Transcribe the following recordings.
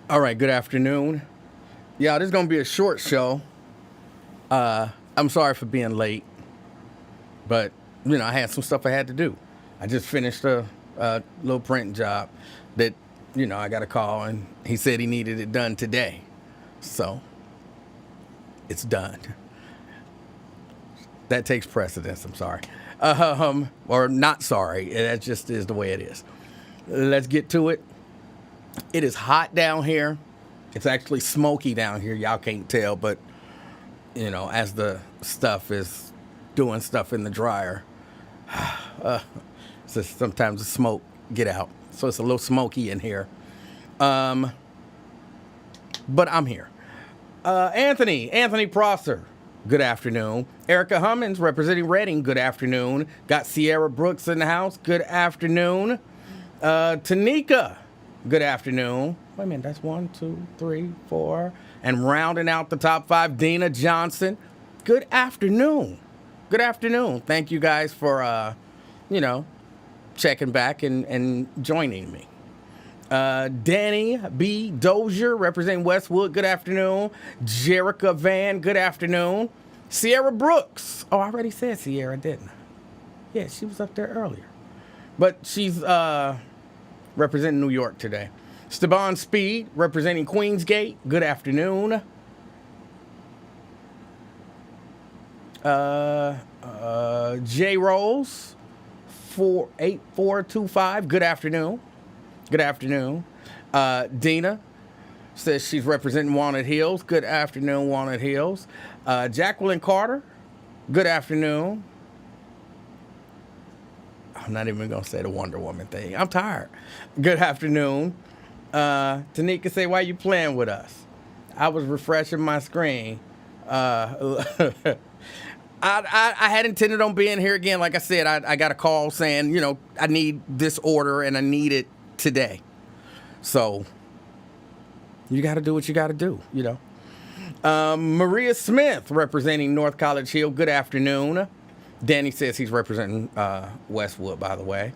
All right, good afternoon. Yeah, this is going to be a short show. I'm sorry for being late, but, I had some stuff I had to do. I just finished a little printing job that, I got a call, and he said he needed it done today. So, it's done. That takes precedence, I'm sorry. Or not sorry. That just is the way it is. Let's get to it. It is hot down here. It's actually smoky down here. Y'all can't tell, but, as the stuff is doing stuff in the dryer, so sometimes the smoke get out. So it's a little smoky in here. But I'm here. Anthony Prosser, good afternoon. Erica Hummins, representing Reading, good afternoon. Got Sierra Brooks in the house, good afternoon. Tanika, good afternoon. Wait a minute, that's 1, 2, 3, 4. And rounding out the top 5, Dina Johnson, good afternoon. Good afternoon. Thank you guys for, checking back and joining me. Danny B. Dozier, representing Westwood, good afternoon. Jerica Van, good afternoon. Sierra Brooks. Oh, I already said Sierra, didn't I? Yeah, she was up there earlier. But she's representing New York today. Steban Speed, representing Queensgate, good afternoon. J. Rolls, 48425, good afternoon. Good afternoon. Dina says she's representing Walnut Hills. Good afternoon, Walnut Hills. Jacqueline Carter, good afternoon. I'm not even going to say the Wonder Woman thing. I'm tired. Good afternoon. Tanika say, why you playing with us? I was refreshing my screen. I had intended on being here again. Like I said, I got a call saying, I need this order and I need it today. So you got to do what you got to do, Maria Smith, representing North College Hill, good afternoon. Danny says he's representing Westwood, by the way.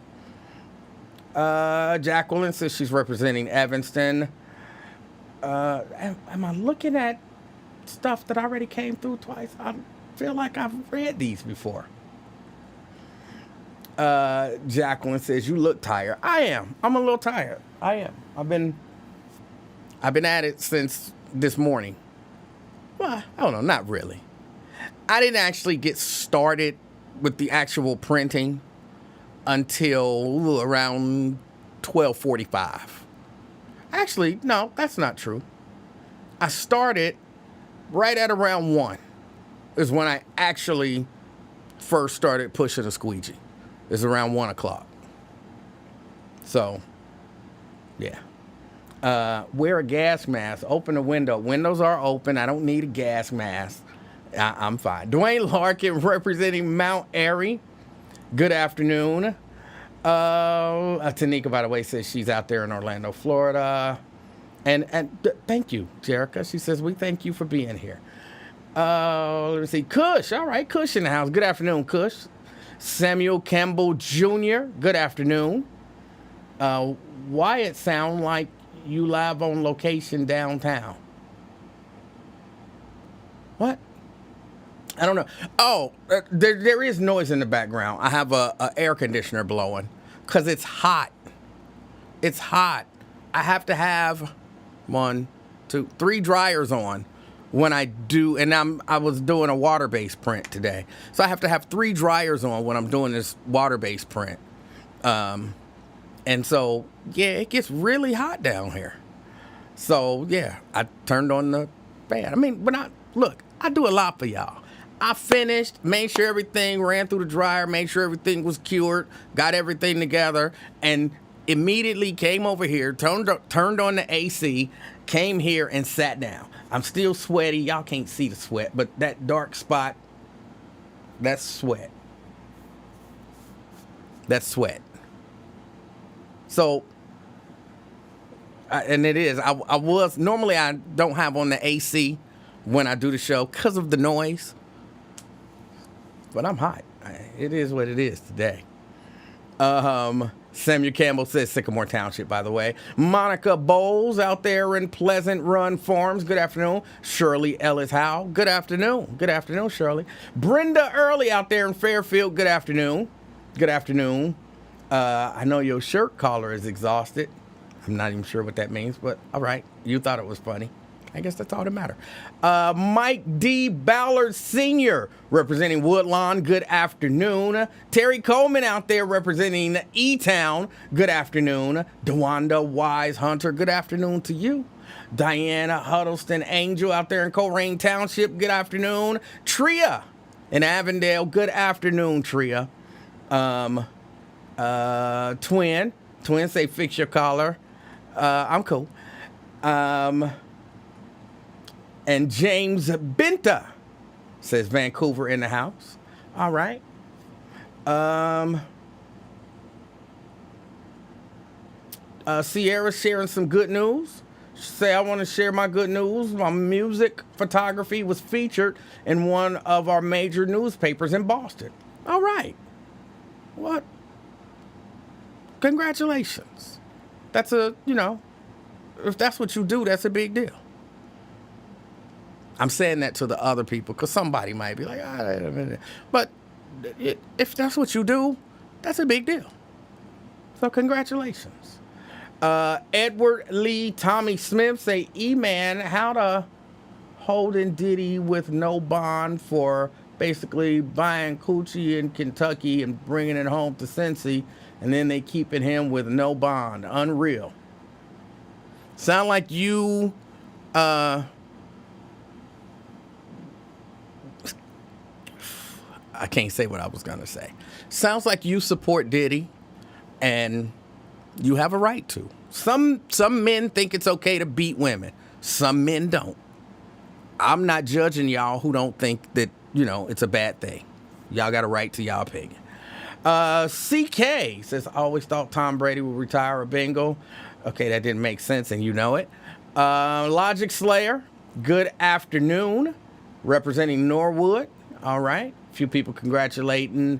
Jacqueline says she's representing Evanston. Am I looking at stuff that already came through twice? I feel like I've read these before. Jacqueline says, you look tired. I am. I'm a little tired. I am. I've been at it since this morning. Well, I don't know, not really. I didn't actually get started with the actual printing until around 12:45. Actually, no, that's not true. I started right at around 1 is when I actually first started pushing a squeegee. It's around 1 o'clock. So, yeah. Wear a gas mask. Open the window. Windows are open. I don't need a gas mask. I'm fine. Dwayne Larkin, representing Mount Airy. Good afternoon. Tanika, by the way, says she's out there in Orlando, Florida. And thank you, Jerica. She says, we thank you for being here. Let me see. Kush. All right, Kush in the house. Good afternoon, Kush. Samuel Campbell Jr., good afternoon. Why it sound like you live on location downtown? What? I don't know. Oh, there is noise in the background. I have a air conditioner blowing because it's hot. It's hot. I have to have 1, 2, 3 dryers on when I do, and I was doing a water-based print today. So I have to have 3 dryers on when I'm doing this water-based print. And so, yeah, it gets really hot down here. So, yeah, I turned on the fan. Look, I do a lot for y'all. I finished, made sure everything ran through the dryer, made sure everything was cured, got everything together, and immediately came over here, turned on the AC, came here and sat down. I'm still sweaty. Y'all can't see the sweat, but that dark spot, that's sweat. That's sweat. So, and it is. Normally I don't have on the AC when I do the show because of the noise. But I'm hot. It is what it is today. Samuel Campbell says Sycamore Township, by the way. Monica Bowles out there in Pleasant Run Farms. Good afternoon. Shirley Ellis Howe. Good afternoon. Good afternoon, Shirley. Brenda Early out there in Fairfield. Good afternoon. Good afternoon. I know your shirt collar is exhausted. I'm not even sure what that means, but all right. You thought it was funny. I guess that's all that matters. Mike D. Ballard Sr. representing Woodlawn. Good afternoon. Terry Coleman out there representing E-Town. Good afternoon. DeWanda Wise Hunter. Good afternoon to you. Diana Huddleston Angel out there in Coleraine Township. Good afternoon. Tria in Avondale. Good afternoon, Tria. Twin say fix your collar. I'm cool. And James Benta says Vancouver in the house. All right. Sierra sharing some good news. She say, I want to share my good news. My music photography was featured in one of our major newspapers in Boston. All right. What? Congratulations. That's if that's what you do, that's a big deal. I'm saying that to the other people because somebody might be like, but if that's what you do, that's a big deal. So congratulations. Edward Lee Tommy Smith say, E-Man, how to holding Diddy with no bond for basically buying coochie in Kentucky and bringing it home to Cincy, and then they keeping him with no bond. Unreal. Sound like you... I can't say what I was going to say. Sounds like you support Diddy, and you have a right to. Some men think it's okay to beat women. Some men don't. I'm not judging y'all who don't think that, it's a bad thing. Y'all got a right to y'all opinion. CK says, I always thought Tom Brady would retire a Bengal. Okay, that didn't make sense, and you know it. Logic Slayer, good afternoon. Representing Norwood. All right. A few people congratulating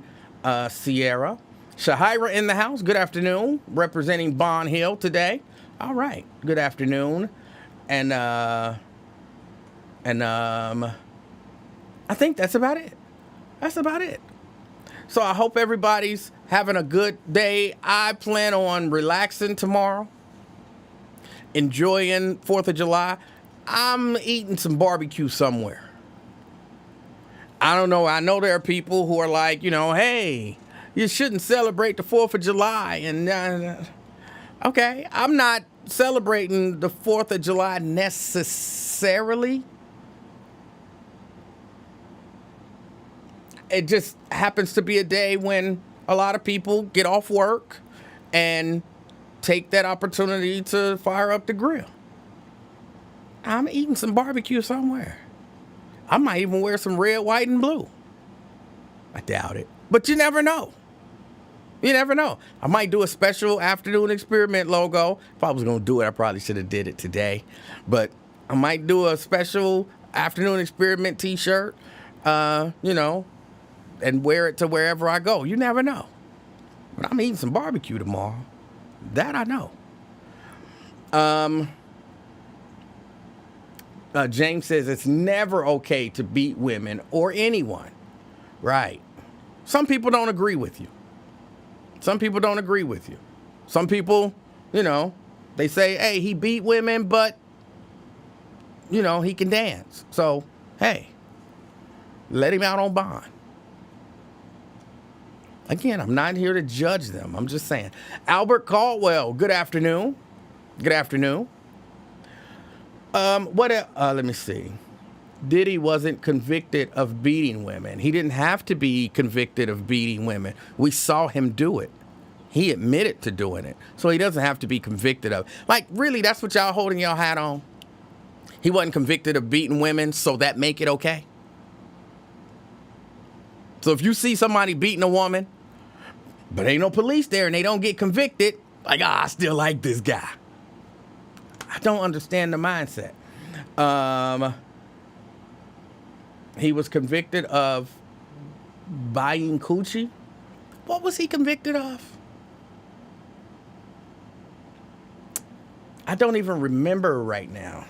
Sierra. Shahira in the house. Good afternoon. Representing Bond Hill today. All right. Good afternoon. And I think that's about it. That's about it. So I hope everybody's having a good day. I plan on relaxing tomorrow, enjoying 4th of July. I'm eating some barbecue somewhere. I don't know. I know there are people who are like, hey, you shouldn't celebrate the 4th of July. And, okay, I'm not celebrating the 4th of July necessarily. It just happens to be a day when a lot of people get off work and take that opportunity to fire up the grill. I'm eating some barbecue somewhere. I might even wear some red, white, and blue. I doubt it. But you never know. You never know. I might do a special afternoon experiment logo. If I was going to do it, I probably should have did it today. But I might do a special afternoon experiment t-shirt, and wear it to wherever I go. You never know. But I'm eating some barbecue tomorrow. That I know. James says it's never okay to beat women or anyone. Right. Some people don't agree with you. Some people don't agree with you. Some people, they say, hey, he beat women, but, he can dance. So, hey, let him out on bond. Again, I'm not here to judge them. I'm just saying. Albert Caldwell, good afternoon. Good afternoon. Let me see. Diddy wasn't convicted of beating women. He didn't have to be convicted of beating women. We saw him do it. He admitted to doing it. So he doesn't have to be convicted of it. Like, really, that's what y'all holding y'all hat on? He wasn't convicted of beating women, so that make it okay? So if you see somebody beating a woman, but ain't no police there and they don't get convicted, like, I still like this guy. I don't understand the mindset. He was convicted of buying coochie. What was he convicted of? I don't even remember right now.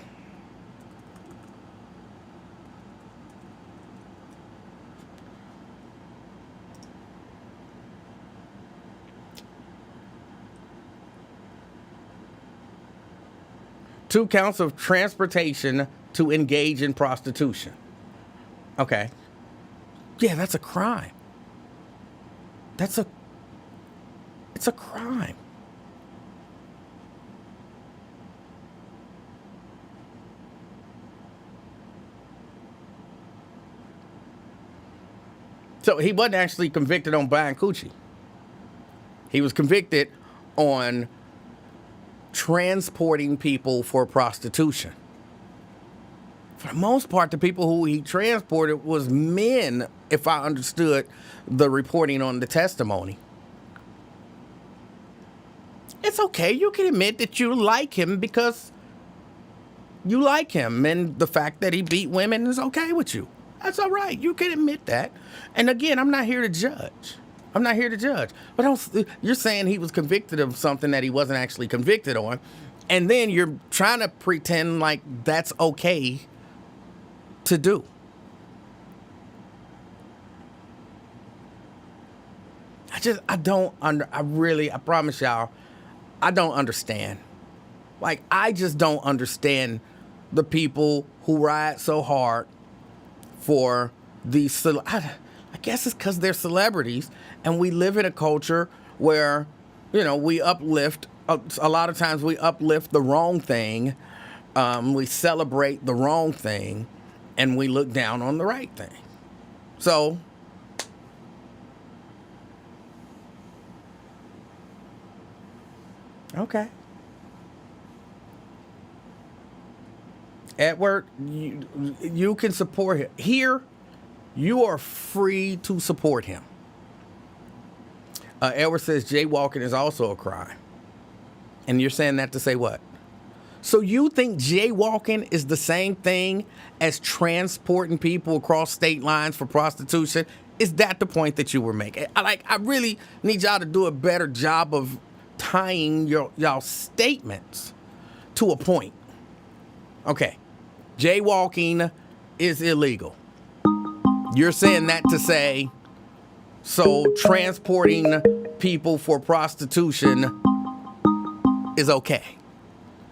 Two counts of transportation to engage in prostitution. Okay. Yeah, that's a crime. It's a crime. So he wasn't actually convicted on buying coochie. He was convicted on transporting people for prostitution. For the most part, the people who he transported was men, if I understood the reporting on the testimony. It's okay. You can admit that you like him because you like him, and the fact that he beat women is okay with you. That's all right. You can admit that. And again, I'm not here to judge. But you're saying he was convicted of something that he wasn't actually convicted on, and then you're trying to pretend like that's okay to do. I promise y'all, I don't understand. Like, I just don't understand the people who ride so hard for these. I guess it's because they're celebrities, and we live in a culture where, we uplift. A lot of times we uplift the wrong thing, we celebrate the wrong thing, and we look down on the right thing. So, okay. Edward, you can support him. Here, you are free to support him. Edward says jaywalking is also a crime. And you're saying that to say what? So you think jaywalking is the same thing as transporting people across state lines for prostitution? Is that the point that you were making? I really need y'all to do a better job of tying y'all statements to a point. Okay. Jaywalking is illegal. You're saying that to say, so transporting people for prostitution is okay.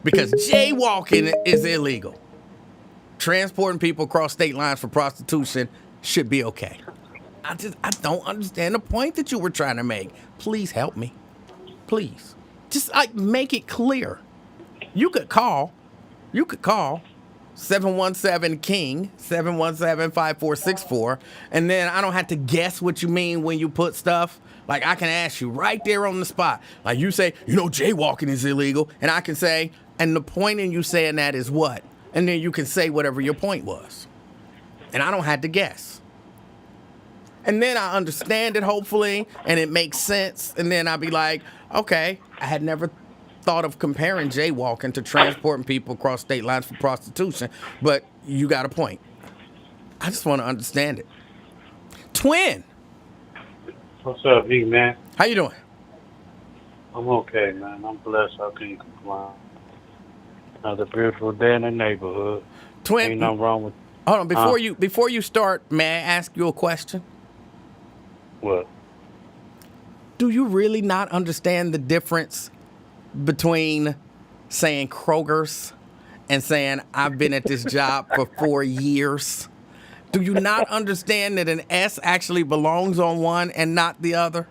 Because jaywalking is illegal. Transporting people across state lines for prostitution should be okay. I don't understand the point that you were trying to make. Please help me. Please. Just make it clear. You could call 717-KING, 717-5464, and then I don't have to guess what you mean when you put stuff. Like, I can ask you right there on the spot. Like, you say, jaywalking is illegal, and I can say, and the point in you saying that is what? And then you can say whatever your point was. And I don't have to guess. And then I understand it, hopefully, and it makes sense, and then I'll be like, okay, I had never thought of comparing jaywalking to transporting people across state lines for prostitution, but you got a point. I just want to understand it. Twin. What's up, E, man? How you doing? I'm okay, man. I'm blessed. I can't complain. Another beautiful day in the neighborhood. Twin. Ain't nothing wrong with. Hold on, before you start, may I ask you a question? What? Do you really not understand the difference between saying Kroger's and saying I've been at this job for 4 years? Do you not understand that an S actually belongs on one and not the other?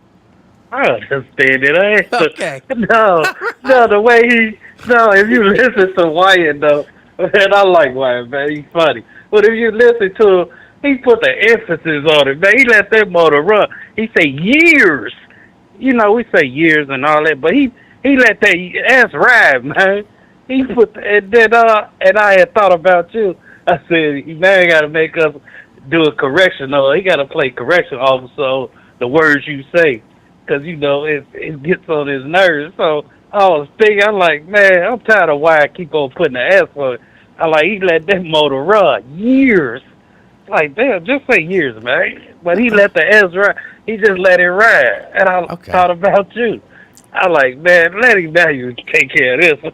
I understand it. Okay. No, the way if you listen to Wyatt, though, and I like Wyatt, man, he's funny. But if you listen to him, he put the emphasis on it, man. He let that motor run. He say years. We say years and all that, but he let that ass ride, man. He put and I had thought about you. I said, now he got to make us do a correction. No, he got to play correction also the words you say, because it gets on his nerves. So I was thinking, I'm like, man, I'm tired of why I keep on putting the ass on it. I like he let that motor run years. Like, damn, just say years, man. But he let the ass ride. He just let it ride, and I thought about you. I like, man, let Emanuel take care of this.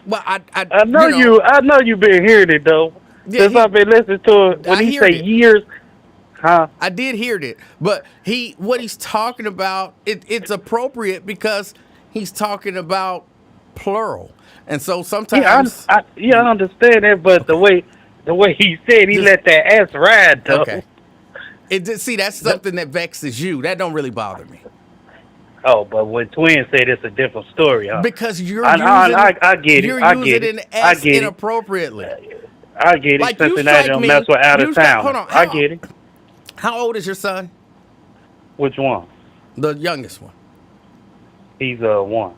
Well, I know I know you been hearing it though. yeah, Since I've been listening to it, when I he say heard it. years, huh? I did hear it, but what he's talking about, it's appropriate because he's talking about plural, and so Yeah, sometimes, I understand that, but okay, the way he said, he just let that ass ride though. okay. See, that's something that vexes you. That don't really bother me Oh, but when twins say it's a different story, huh? because I get it. you're I get using it. an I S get it. inappropriately. I get it. Like you Cincinnati strike don't mess me, with out of you strike. Hold towners. on, I get it. how old is your son? Which one? The youngest one. He's one.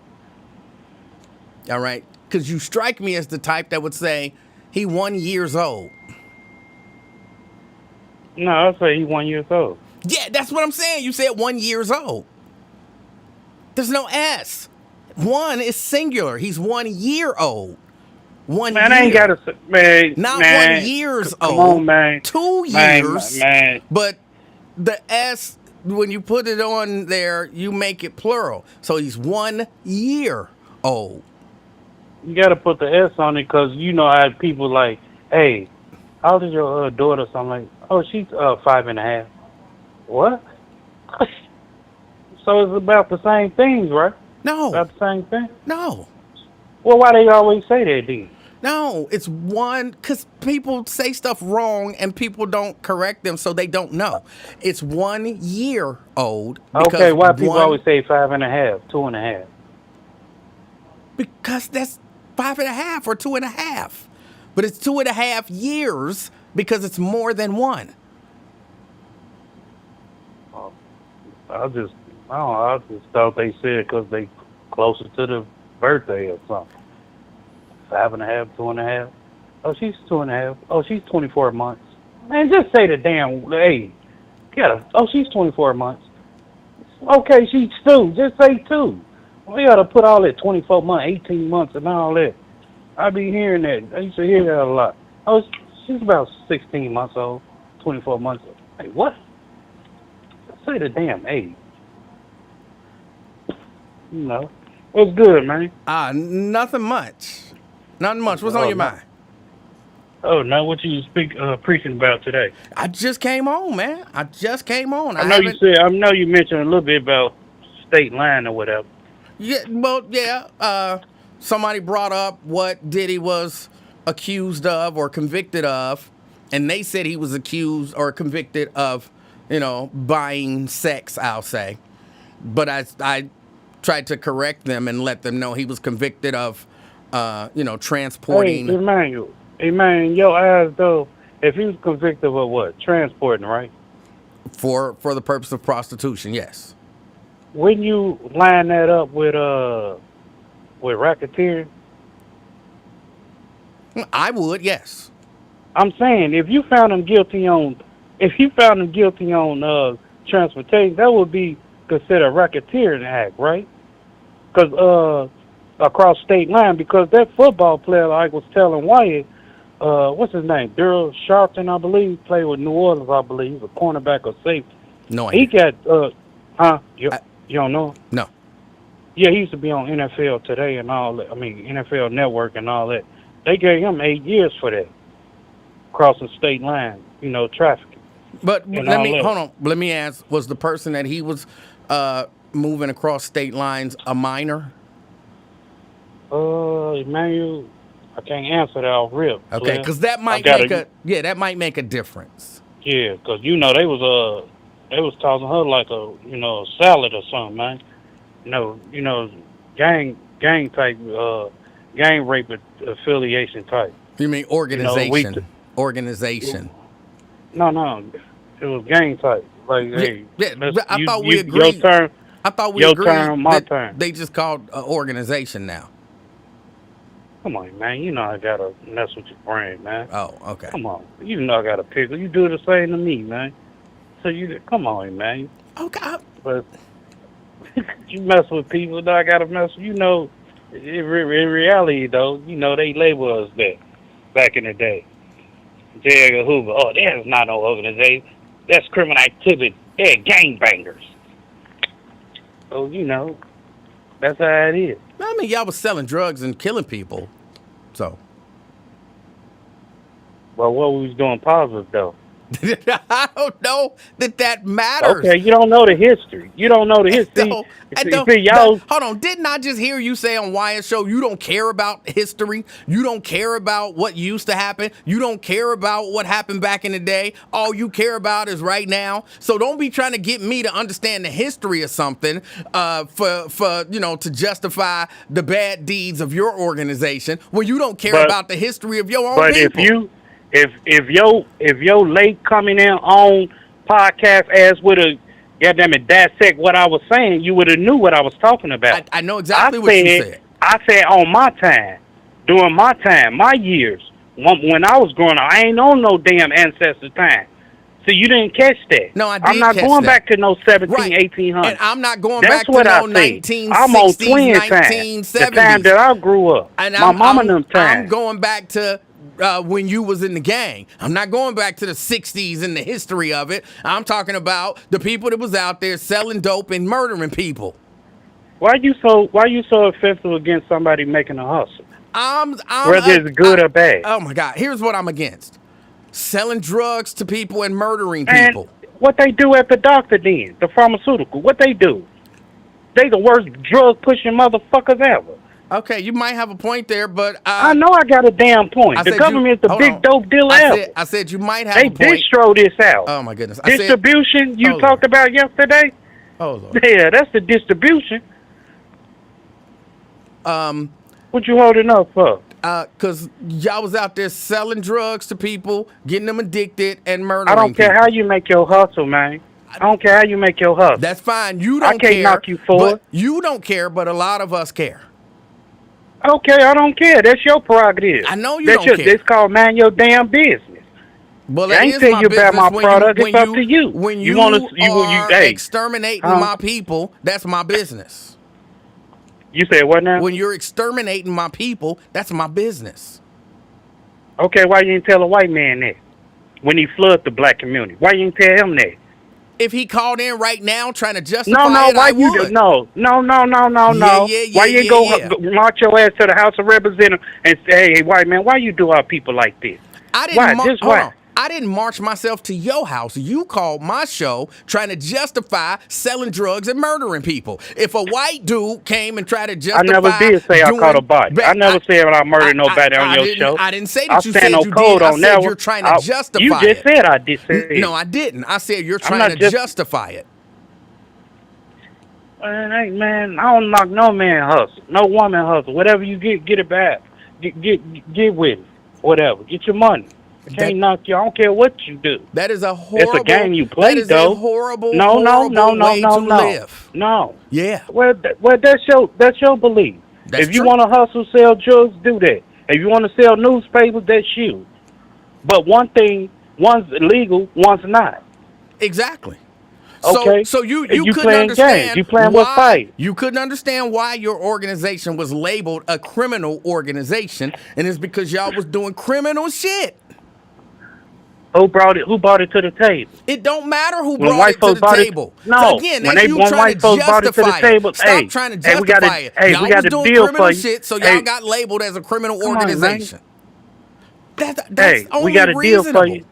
All right, because you strike me as the type that would say he 1 years old. No, I say he's 1 year old. Yeah, that's what I'm saying. You said 1 years old. There's no S. One is singular. He's 1 year old. Man, I ain't got to, Not man. 1 years Come old. on, man. 2 years. Man. But the S, when you put it on there, you make it plural. So he's 1 year old. You got to put the S on it because you know I had people like, hey, how old is your daughter? So I'm like, oh, she's 5.5. What? So it's about the same things, right? No. About the same thing? No. Well, why they always say that then? No, it's one, because people say stuff wrong and people don't correct them, so they don't know. It's 1 year old. Okay, why people always say 5.5, 2.5? Because that's 5.5 or 2.5. But it's 2.5 years because it's more than one. I just thought they said because they closer to the birthday or something. 5.5, 2.5. Oh, she's 2.5. Oh, she's 24 months. Man, just say the damn, hey, oh, she's 24 months. Okay, she's 2. Just say 2. We got to put all that 24 months, 18 months, and all that. I be hearing that. I used to hear that a lot. Oh, she's about 16 months old, 24 months old. Hey, what? Say the damn age. You know. What's good, man? Nothing much. Nothing much. What's on your mind? Oh, now what you preaching about today? I just came on, man. I just came on. I know you mentioned a little bit about state line or whatever. Yeah, well, yeah. Somebody brought up what Diddy was accused of or convicted of, and they said he was accused or convicted of, buying sex, I'll say. But I tried to correct them and let them know he was convicted of, transporting. Hey, man, your ass, though, if he was convicted of what? Transporting, right? For the purpose of prostitution, yes. Wouldn't you line that up with racketeering? I would, yes. I'm saying if you found him guilty on transportation, that would be considered a racketeering act, right? Because across state line, because that football player, I was telling Wyatt, what's his name? Daryl Sharpton, I believe, played with New Orleans, I believe. He's a cornerback or safety. No idea. He got, you don't know? No. Yeah, he used to be on NFL Today and all that. I mean, NFL Network and all that. They gave him 8 years for that, crossing state line, trafficking. But hold on. Let me ask: was the person that he was moving across state lines a minor? Emanuel, I can't answer that off rip. Okay, because that might make a difference. Yeah, because they was tossing her like a salad or something, man. Gang type, gang rape affiliation type. You mean organization? Organization. No, it was gang type. Like, hey, I thought we agreed. Your turn. I thought we your agreed. Turn, my turn. They just called organization now. Come on, man. I gotta mess with your brain, man. Oh, okay. Come on. I gotta pickle. You do the same to me, man. So come on, man. Okay. But you mess with people, I gotta mess with in reality, though, they label us that back in the day. J. Edgar Hoover, oh, that's not no organization. That's criminal activity. They're gangbangers. So, That's how it is. I mean, y'all was selling drugs and killing people. So. Well, what we was doing positive though. I don't know that matters. Okay, you don't know the history. You don't know the history. See, y'all. Hold on. Didn't I just hear you say on Wyatt's show you don't care about history? You don't care about what used to happen? You don't care about what happened back in the day? All you care about is right now? So don't be trying to get me to understand the history of something for to justify the bad deeds of your organization when you don't care about the history of your own people. If your late coming in on podcast ass would have goddamn it dissect what I was saying, you would have knew what I was talking about. I know exactly what you said. I said on my time, during my time, my years, when I was growing up, I ain't on no damn ancestor time. So you didn't catch that. No, I did. I'm not going back to no 1800s. And I'm not going That's back to what no I said. 1960s, I'm on twin 1970s. time, the time that I grew up. And my mama and them time. I'm going back to when you was in the gang. I'm not going back to the 60s and the history of it. I'm talking about the people that was out there selling dope and murdering people. Why you so offensive against somebody making a hustle? Whether it's good or bad. Oh my God! Here's what I'm against: selling drugs to people and murdering people. And what they do at the doctor then, the pharmaceutical, what they do? They the worst drug pushing motherfuckers ever. Okay, you might have a point there, but I know I got a damn point. The government's the big dope dealer ever. I said you might have a point. They distro this out. Oh my goodness! Distribution you talked about yesterday. Oh Lord. Yeah, that's the distribution. What you holding up for? Cause y'all was out there selling drugs to people, getting them addicted, and murdering. I don't care people. how you make your hustle, man. I don't care how you make your hustle. That's fine. You don't care. I can't knock you for it. You don't care, but a lot of us care. Okay, I don't care. That's your prerogative. I know you don't care. It's called man your damn business. Well, I ain't tell you about my product. It's up to you. When you are exterminating my people, that's my business. You said what now? When you're exterminating my people, that's my business. Okay, why you didn't tell a white man that? When he flooded the black community, why you didn't tell him that? If he called in right now trying to justify no, it, why I you would. No. Why you go march your ass to the House of Representatives and say, hey, white man, why you do our people like this? I didn't why? I didn't march myself to your house. You called my show trying to justify selling drugs and murdering people. If a white dude came and tried to justify, I never did say I caught a body. I never said I murdered nobody on your show. I didn't say that you said you did. I said you're trying to justify it. You just said I did say it. No, I didn't. I said you're trying to justify it. Man, I don't knock no man hustle, no woman hustle. Whatever you get it back. Get with it. Whatever. Get your money. I can't knock you. I don't care what you do. That is a horrible. It's a game you play, that is though. A horrible. No. Live. No. Yeah. Well, that's your belief. If you want to hustle, sell drugs, do that. If you want to sell newspapers, that's you. But one thing, one's illegal, one's not. Exactly. Okay. So you couldn't understand games. You playing what fight? You couldn't understand why your organization was labeled a criminal organization, and it's because y'all was doing criminal shit. Who brought it to the table? It don't matter who brought it to the table. No. So again, that's you trying to justify it. Stop trying to justify it. Y'all was doing criminal shit, so y'all got labeled as a criminal organization. That's only we got a deal reasonable. for you.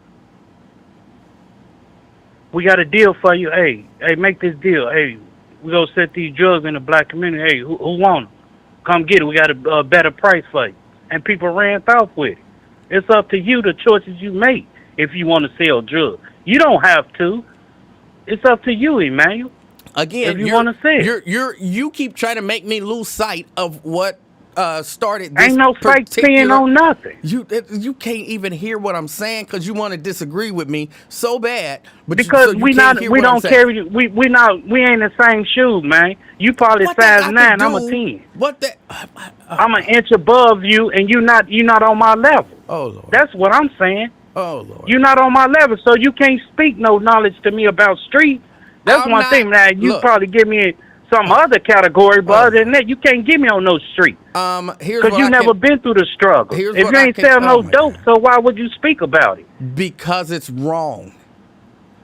We got a deal for you. Hey, make this deal. Hey, we gonna set these drugs in the black community. Hey, who want them? Come get it. We got a better price for you. And people ran off with it. It's up to you, the choices you make. If you want to sell drugs, you don't have to. It's up to you, Emanuel. Again, if you want to sell, you keep trying to make me lose sight of what started this. Ain't no fake seeing on nothing. You can't even hear what I'm saying because you want to disagree with me so bad. But because we ain't in the same shoes, man. You probably size 9, I'm a 10. What that? I'm an inch above you, and you're not on my level. Oh Lord, that's what I'm saying. Oh Lord, you're not on my level, so you can't speak no knowledge to me about street. That's one thing. Now you probably give me some other category, but other than that, you can't get me on no street. Because you never been through the struggle. If you ain't sell no dope, so why would you speak about it? Because it's wrong.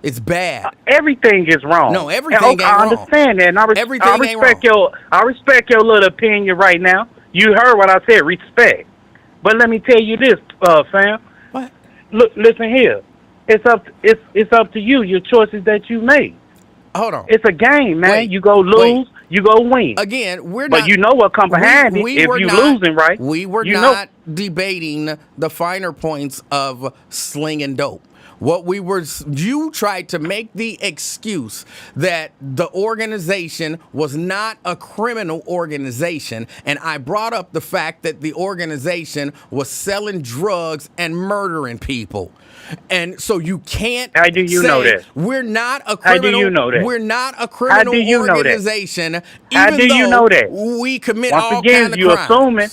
It's bad. Everything is wrong. No, everything ain't I wrong. understand that. And Everything ain't wrong. I respect your little opinion right now. You heard what I said, respect. But let me tell you this, fam. What? Look, listen here. It's up to you. Your choices that you make. Hold on. It's a game, man. Wait, you go lose, you go win. Again, we're but not. you know what comes behind it if you losing, right? We were not debating the finer points of slinging dope. You tried to make the excuse that the organization was not a criminal organization, and I brought up the fact that the organization was selling drugs and murdering people. And so you can't. How do you know that? We're not a criminal. How do you know that? We're not a criminal organization. How do you know that? We commit Once all again, kind of you crimes. assuming.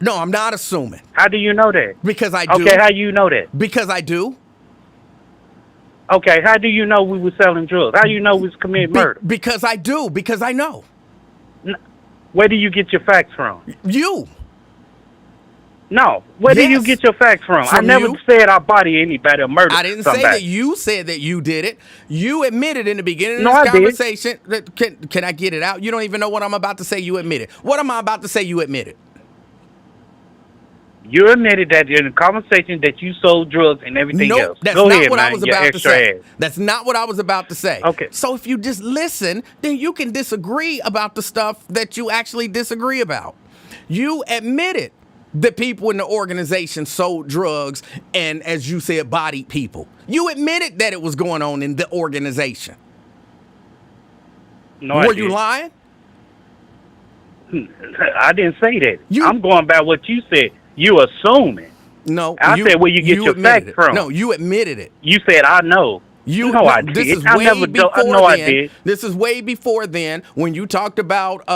No, I'm not assuming. How do you know that? Because I do. Okay, how you know that? Because I do. Okay, how do you know we were selling drugs? How do you know we was committing murder? Because I do. Because I know. Where do you get your facts from? You. No. Where do you get your facts from? I never said I body anybody or murder somebody. I didn't say that you said that you did it. You admitted in the beginning of this conversation. Can I get it out? You don't even know what I'm about to say. You admitted. What am I about to say? You admitted. You admitted that in the conversation that you sold drugs and everything else. That's Go not ahead, what man, I was about to say. ass. That's not what I was about to say. Okay. So if you just listen, then you can disagree about the stuff that you actually disagree about. You admitted that people in the organization sold drugs and, as you said, bodied people. You admitted that it was going on in the organization. No, Were you lying? I didn't say that. I'm going by what you said. You assuming. No, I said where you get your facts from. No, you admitted it. You said I know. I did. This is I way never before I then. did. This is way before then when you talked about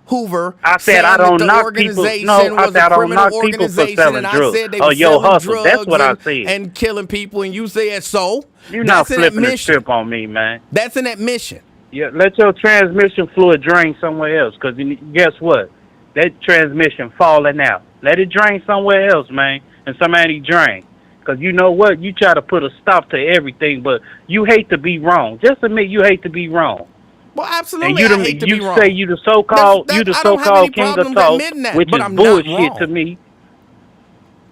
Hoover. I said I don't knock people. No, I said I don't knock people for selling drugs. I said they were selling hustle. drugs That's what I said. And killing people, and you said so. You're not flipping the script on me, man. That's an admission. Yeah, let your transmission fluid drain somewhere else. Because guess what? That transmission falling out. Let it drain somewhere else, man, and somebody drain. Because you know what? You try to put a stop to everything, but you hate to be wrong. Just admit you hate to be wrong. Well, absolutely, and I hate to be wrong. You say you the so-called king of talk, which is bullshit to me.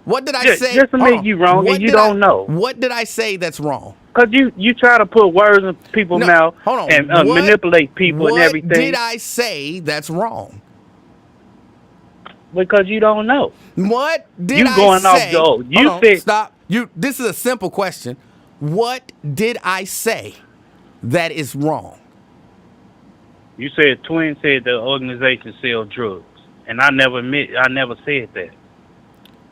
What did I say? Just admit you wrong, and you don't know. What did I say that's wrong? Because you try to put words in people's mouth and manipulate people and everything. What did I say that's wrong? Because you don't know. What did you I going say? Off you said stop. This is a simple question. What did I say that is wrong? You said Twin said the organization sell drugs, and I never said that.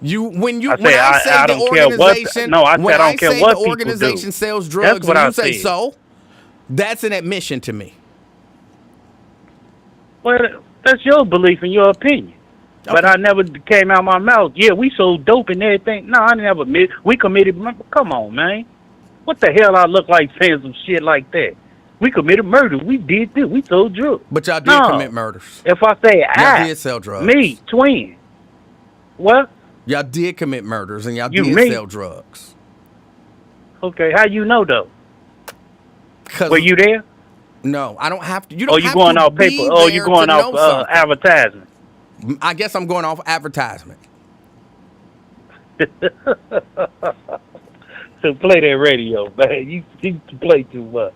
When I say the organization, I don't care what the organization sells drugs, and you say so, that's an admission to me. Well, that's your belief and your opinion. Okay. But I never came out my mouth. Yeah, we sold dope and everything. No, I never admit. We committed. Come on, man. What the hell I look like saying some shit like that? We committed murder. We did this. We sold drugs. But y'all did commit murders. If I say y'all did sell drugs. Me, Twin. What? Y'all did commit murders and y'all did sell drugs. Okay, how you know though? Were you there? No, I don't have to. You don't. You going off paper? You going off advertisement? I guess I'm going off advertisement. So play that radio, man. You play too much.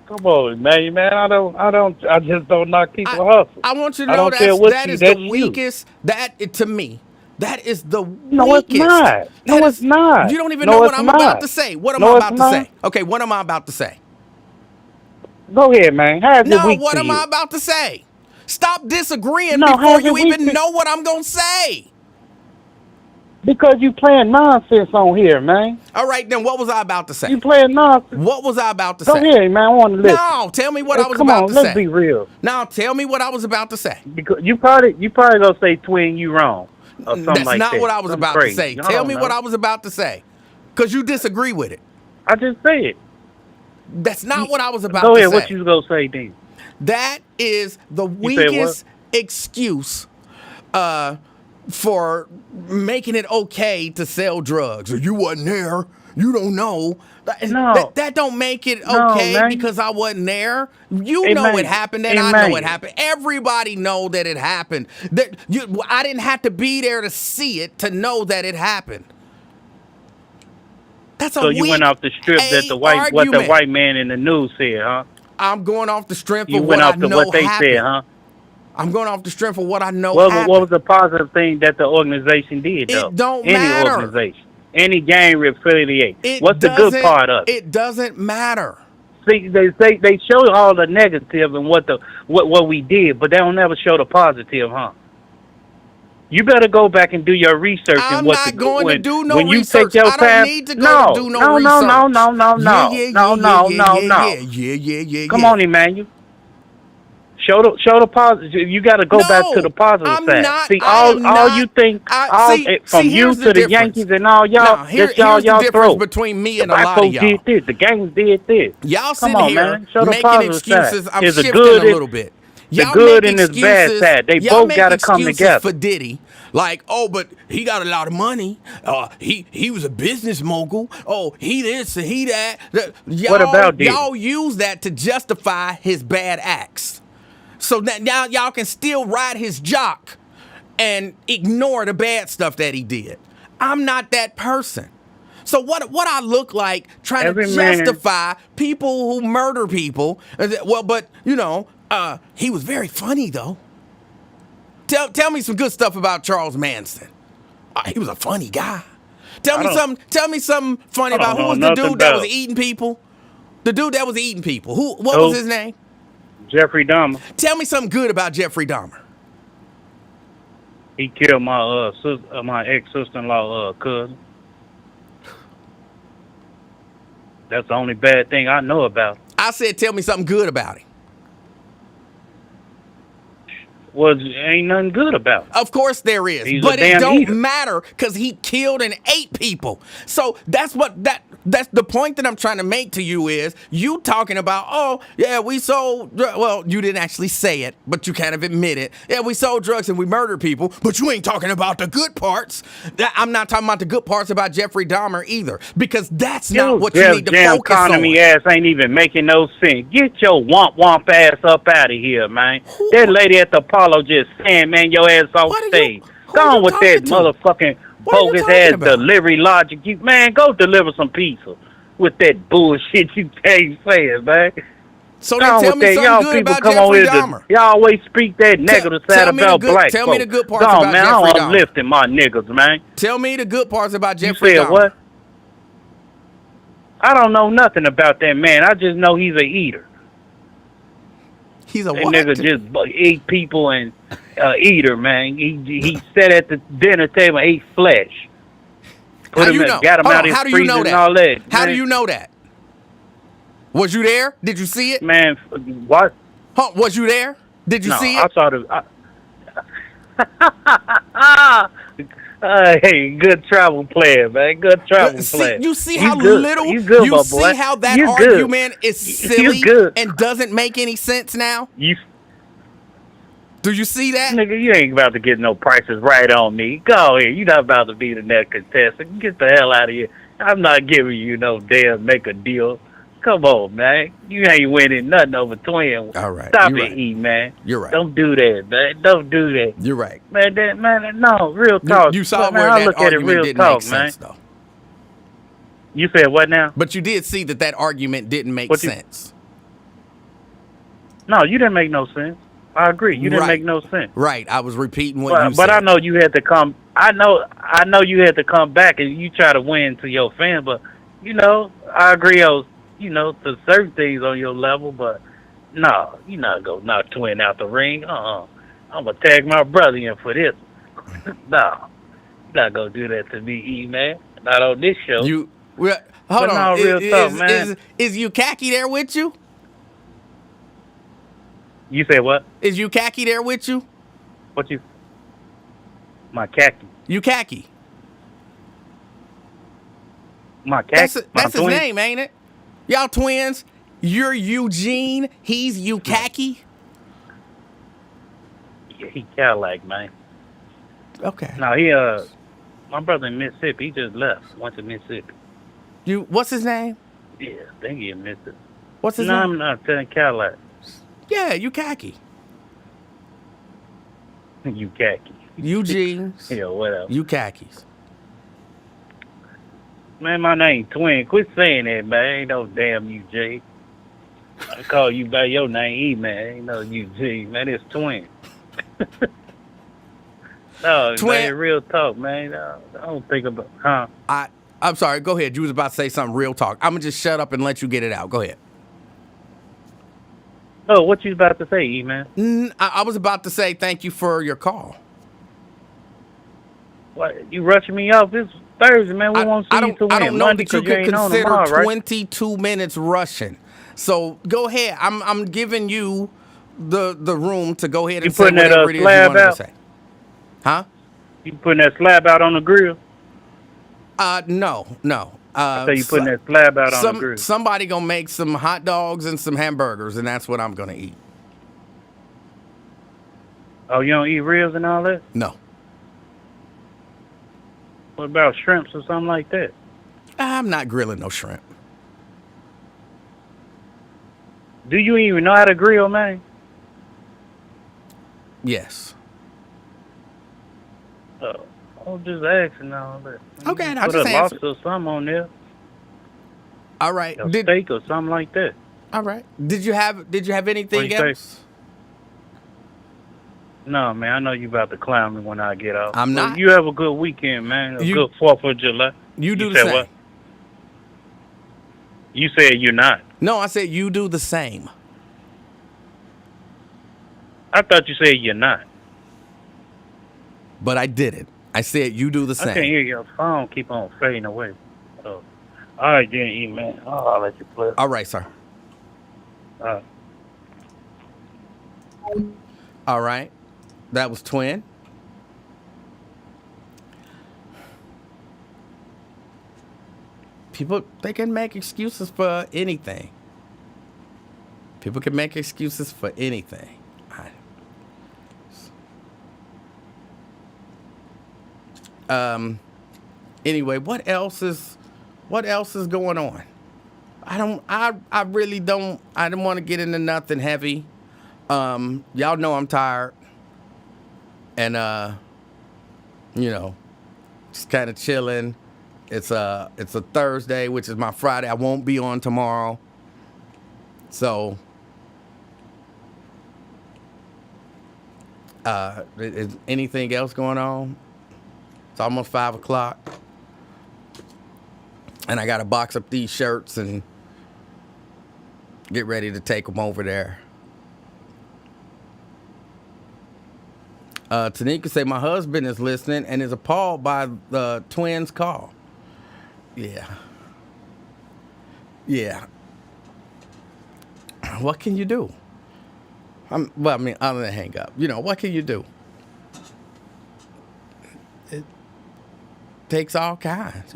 Come on, man. I just don't knock people hustle. I want you to know that is the weakest. To me, that is the weakest. No, it's not. No, it's not. You don't even know what I'm about to say. What am I about to say? Okay, what am I about to say? Go ahead, man. What am I about to say? Stop disagreeing before you even know what I'm going to say. Because you playing nonsense on here, man. All right, then what was I about to say? You playing nonsense. What was I about to say? Go ahead, man. I want to listen. No, tell me what I was about to say. Let's be real. Now, tell me what I was about to say. Because you probably gonna say, Twin, you wrong. Or something That's like not that. what I was about to say. Tell me what I was about to say. Because you disagree with it. I just said. That's not what I was about to say. Go ahead, what you gonna say then? That is the weakest excuse for making it okay to sell drugs. You wasn't there. You don't know. No. That don't make it No, okay man. because I wasn't there. You Hey, know man. it happened, and Hey, I man. know it happened. Everybody know that it happened. I didn't have to be there to see it to know that it happened. That's a So you went off the strip that what the white man in the news said, huh? I'm going off the strength You of went what I off to know what they happened. said, huh? I'm going off the strength of what I know What happened. was the positive thing that the organization did, though? It don't Any matter. organization, any gang affiliate. What's the good part of it? It doesn't matter. See, they show all the negative and what we did, but they don't never show the positive, huh? You better go back and do your research I'm and what not going to do no when you research. take your I don't time. need to go to do no research. No. Come on, Emmanuel. Show the positive. You got to go back to the positive I'm side. not. See, I am all not, you think, from you here's to the difference. Yankees and all y'all, Now, here's y'all the difference throw. between me The and a black lot of folks y'all. did this. The gangs did this. Y'all Come sitting on, here man. Show the making positive excuses. side. I'm There's shifting good a little bit. The Y'all good make and the bad excuses. side. They Y'all both make got to come excuses together. for Diddy. Like, oh, but he got a lot of money. He was a business mogul. Oh, he this and he that. What about Diddy? Y'all use that to justify his bad acts. So now y'all can still ride his jock and ignore the bad stuff that he did. I'm not that person. So what I look like trying to justify people who murder people? Well, but he was very funny though. Tell me some good stuff about Charles Manson. He was a funny guy. Tell me something funny about who was the dude that was eating people. The dude that was eating people. What was his name? Jeffrey Dahmer. Tell me something good about Jeffrey Dahmer. He killed my ex-sister-in-law cousin. That's the only bad thing I know about. I said, tell me something good about him. Well, ain't nothing good about him. Of course there is, but it don't matter because he killed and ate people. So that's the point that I'm trying to make to you is you talking about, oh yeah, we sold. Well, you didn't actually say it, but you kind of admit it. Yeah, we sold drugs and we murdered people, but you ain't talking about the good parts. I'm not talking about the good parts about Jeffrey Dahmer either, because that's not what you need to focus on. Economy ass ain't even making no sense. Get your womp ass up out of here, man. That lady at the Apollo just saying, man, your ass off stage. Go on with that motherfucking bogus ass delivery logic. Go deliver some pizza with that bullshit you ain't saying, man. So then tell me something good about Jeffrey Dahmer. Y'all always speak that negative side about black folks. Tell me the good parts about Jeffrey Dahmer. I'm uplifting my niggas, man. Tell me the good parts about Jeffrey Dahmer. You said what? I don't know nothing about that man. I just know he's a eater. He's a that what? Nigga just ate people and eater, man. He sat at the dinner table and ate flesh. How do you know? Got him out his freezer and all that. How do you know that? Was you there? Did you see it? Man, what? Huh, was you there? Did you see it? I saw the... hey, good travel player, man. Good travel player. You see how little... You see how that argument is silly and doesn't make any sense now? Do you see that? Nigga, you ain't about to get no prices right on me. Go ahead. You're not about to be the next contestant. Get the hell out of here. I'm not giving you no damn make a deal. Come on, man. You ain't winning nothing over twin. All right. Stop it, E, man. You're right. Don't do that, man. Don't do that. You're right. Man, no, real talk. You saw where that argument didn't make sense, though. You said what now? But you did see that argument didn't make sense. No, you didn't make no sense. I agree. You didn't make no sense. Right. I was repeating what you said. But I know you had to come. I know you had to come back and you try to win to your fans. But I agree on to certain things on your level. But no, you're not gonna knock Twin out the ring. I'm gonna tag my brother in for this. No, you're not gonna do that to me, E man. Not on this show. Hold on. No, real talk, man. Is Yukaki there with you? You say what? Is Yukaki there with you? My khaki. Yukaki. My khaki. That's his name, ain't it? Y'all twins. You're Eugene. He's Yukaki. Yeah, he Cadillac, man. Okay. No, my brother in Mississippi. He just left. Went to Mississippi. What's his name? Yeah, I think you missed it. What's his No, name? I'm not saying Cadillac. Yeah, you khaki. You khaki. Eugene's. Yeah, whatever. You khakis. Man, my name Twin. Quit saying that, man. Ain't no damn UG. I call you by your name, E, man. Ain't no UG, man. It's Twin. No, Twin. man, real talk, man. I don't think about, huh? I'm sorry. Go ahead. You was about to say something real talk. I'm gonna just shut up and let you get it out. Go ahead. Oh, what you about to say, E, man? I was about to say thank you for your call. What, you rushing me off? This Thursday, man. We want to see you to win. I don't know Monday, that you 'cause you could ain't on consider tomorrow, right? 22 minutes rushing. So go ahead. I'm giving you the room to go ahead and say putting that, whatever it is you slab wanted to out? say. Huh? You putting that slab out on the grill? No. So you putting that slab out on the grill? Somebody gonna make some hot dogs and some hamburgers, and that's what I'm gonna eat. Oh, you don't eat ribs and all that? No. What about shrimps or something like that? I'm not grilling no shrimp. Do you even know how to grill, man? Yes. I'm just asking all that. Okay, I'll put just a answer. lobster or something on there, All right. a steak or something like that. All right. Did you have anything you say? else? No, man, I know you about to clown me when I get off. I'm not. You have a good weekend, man. A You- good 4th of July. You do You the said same. what? You said you're not. No, I said you do the same. I thought you said you're not. But I didn't. I said you do the I can't same. hear your phone keep on fading away. Oh. All right, then, E, man. Oh, I'll let you play. All right, sir. All right. That was Twin. People, they can make excuses for anything. People can make excuses for anything. Anyway, what else is going on? I really don't want to get into nothing heavy. Y'all know I'm tired. And just kind of chilling. It's a Thursday, which is my Friday. I won't be on tomorrow. So is anything else going on? It's almost 5 o'clock. And I got to box up these shirts and get ready to take them over there. Tanika said, my husband is listening and is appalled by the twins' call. Yeah. What can you do? Other than hang up. What can you do? It takes all kinds,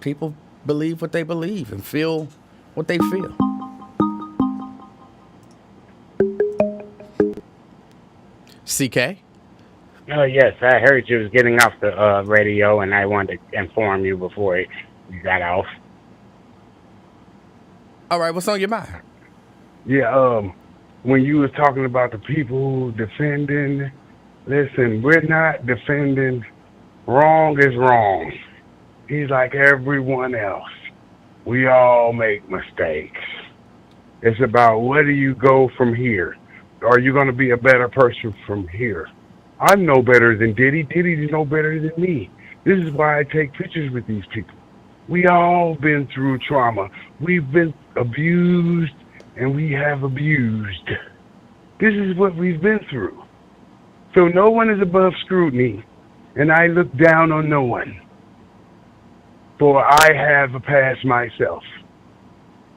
People believe what they believe and feel what they feel. CK? Oh, yes, I heard you was getting off the radio, and I wanted to inform you before you got off. All right, what's on your mind? Yeah, when you was talking about the people defending, listen, we're not defending. Wrong is wrong. He's like everyone else. We all make mistakes. It's about where do you go from here? Are you going to be a better person from here? I'm no better than Diddy. Diddy's no better than me. This is why I take pictures with these people. We all been through trauma. We've been abused, and we have abused. This is what we've been through. So no one is above scrutiny, and I look down on no one. For I have a past myself.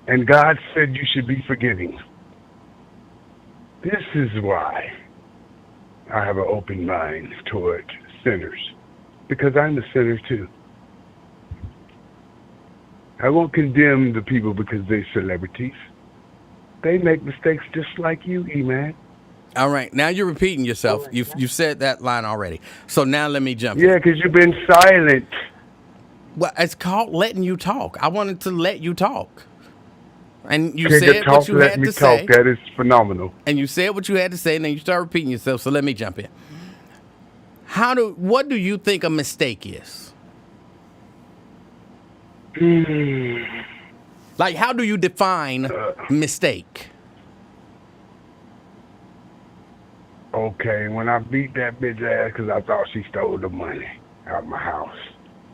And God said you should be forgiving. This is why I have an open mind toward sinners. Because I'm a sinner too. I won't condemn the people because they're celebrities. They make mistakes just like you, E-Man. All right, now you're repeating yourself. You've said that line already. So now let me jump in. Yeah, because you've been silent. Well, it's called letting you talk. I wanted to let you talk. And you Can you said talk? what you Let had me to talk. say. That is phenomenal. And you said what you had to say, and then you start repeating yourself. So let me jump in. What do you think a mistake is? Like, how do you define mistake? Okay, when I beat that bitch ass because I thought she stole the money out of my house,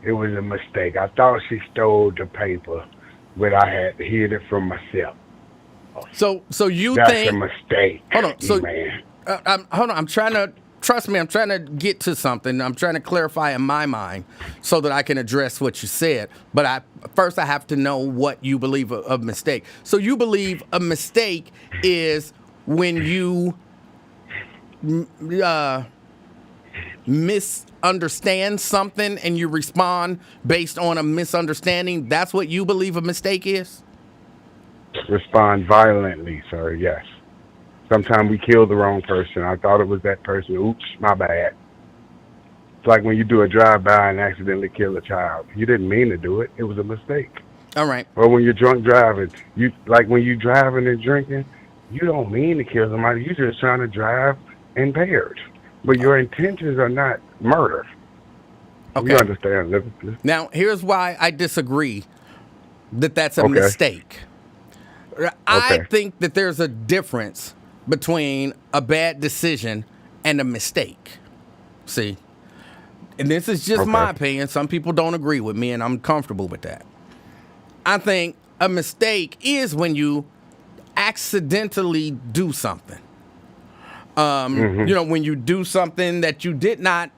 it was a mistake. I thought she stole the paper, but I had to hid it from myself. So you That's think? a mistake, Hold on. So man. hold on. I'm trying to trust me. I'm trying to get to something. I'm trying to clarify in my mind so that I can address what you said. But first I have to know what you believe a mistake. So you believe a mistake is when you misunderstand something and you respond based on a misunderstanding. That's what you believe a mistake is? Respond violently, sir. Yes. Sometimes we kill the wrong person. I thought it was that person. Oops, my bad. It's like when you do a drive-by and accidentally kill a child. You didn't mean to do it. It was a mistake. All right. Or when you're drunk driving, when you're driving and drinking, you don't mean to kill somebody. You're just trying to drive impaired. But your intentions are not murder. Okay. You understand, Livingston? Now, here's why I disagree that that's a Okay. mistake. I Okay. think that there's a difference between a bad decision and a mistake. See? And this is just Okay. my opinion. Some people don't agree with me, and I'm comfortable with that. I think a mistake is when you accidentally do something. When you do something that you did not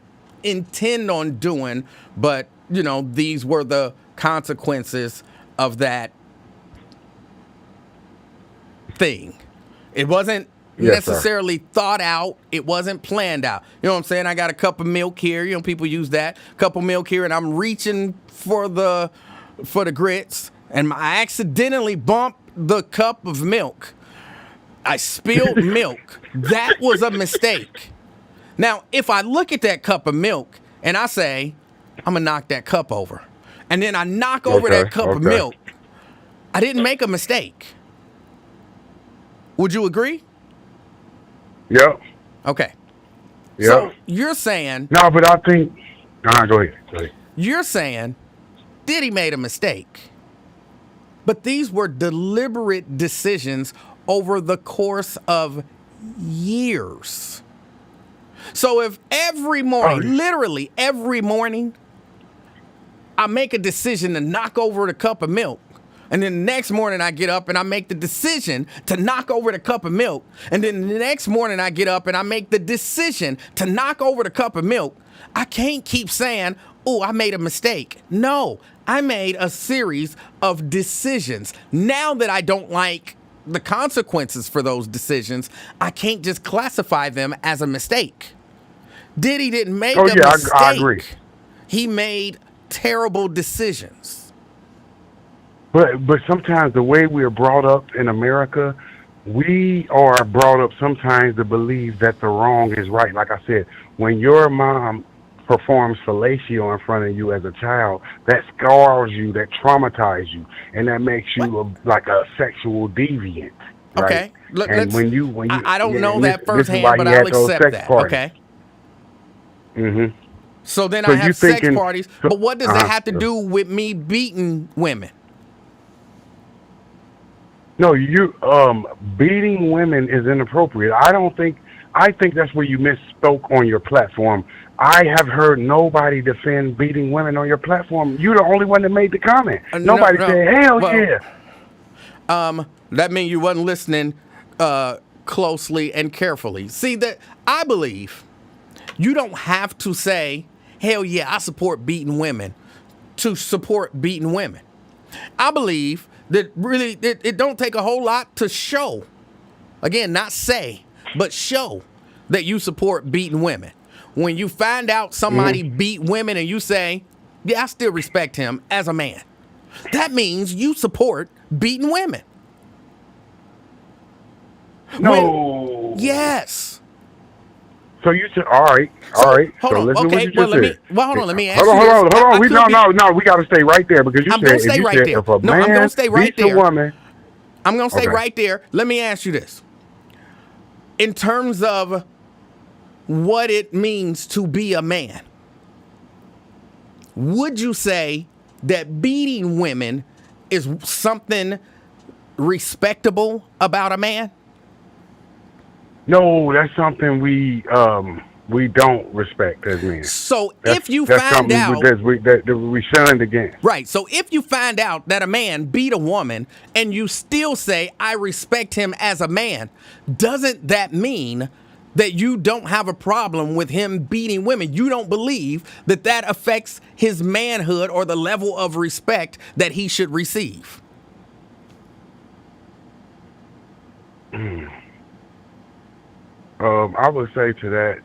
intend on doing, but, these were the consequences of that thing. It wasn't Yes, sir. necessarily thought out. It wasn't planned out. You know what I'm saying? I got a cup of milk here. People use that. Cup of milk here, and I'm reaching for the grits, and I accidentally bumped the cup of milk. I spilled milk. That was a mistake. Now, if I look at that cup of milk and I say, I'm going to knock that cup over, and then I knock over Okay, that cup of okay. milk, I didn't make a mistake. Would you agree? Yep. Okay. Yep. So you're saying, No, but I think. Go ahead. you're saying Diddy made a mistake, but these were deliberate decisions over the course of years. So if every morning, literally every morning, I make a decision to knock over the cup of milk, and then the next morning I get up and I make the decision to knock over the cup of milk, and then the next morning I get up and I make the decision to knock over the cup of milk, I can't keep saying, oh, I made a mistake. No, I made a series of decisions. Now that I don't like the consequences for those decisions, I can't just classify them as a mistake. Diddy didn't make a mistake. I agree. He made terrible decisions. But sometimes the way we're brought up in America, we are brought up sometimes to believe that the wrong is right. Like I said, when your mom performs fellatio in front of you as a child, that scars you, that traumatizes you, and that makes you like a sexual deviant. Right? Okay. I don't know that firsthand, but I'll accept that. Parties. Okay. Mm-hmm. So then So I have you sex thinking- parties, so- but what does that have to do with me beating women? No, beating women is inappropriate. I think that's where you misspoke on your platform. I have heard nobody defend beating women on your platform. You're the only one that made the comment. Nobody said, hell yeah. That means you wasn't listening closely and carefully. See, that I believe you don't have to say, hell yeah, I support beating women to support beating women. I believe that really it don't take a whole lot to show, again, not say, but show that you support beating women. When you find out somebody beat women and you say, yeah, I still respect him as a man, that means you support beating women. No. Yes. So you said, all right. Hold So on. listen to what Okay. you Well, just said. hold on. Let me ask Hold you on, this. hold on. I We could be- no. We got to stay right there because you I'm said gonna if stay you right said there. if a No, I'm man gonna stay right beats a there. woman, I'm gonna stay Okay. right there. Let me ask you this: in terms of what it means to be a man, would you say that beating women is something respectable about a man? no, that's something we don't respect as men. So That's if you that's find something out, that we shunned against. right, so if you find out that a man beat a woman and you still say, I respect him as a man, doesn't that mean that you don't have a problem with him beating women? You don't believe that that affects his manhood or the level of respect that he should receive? I would say to that,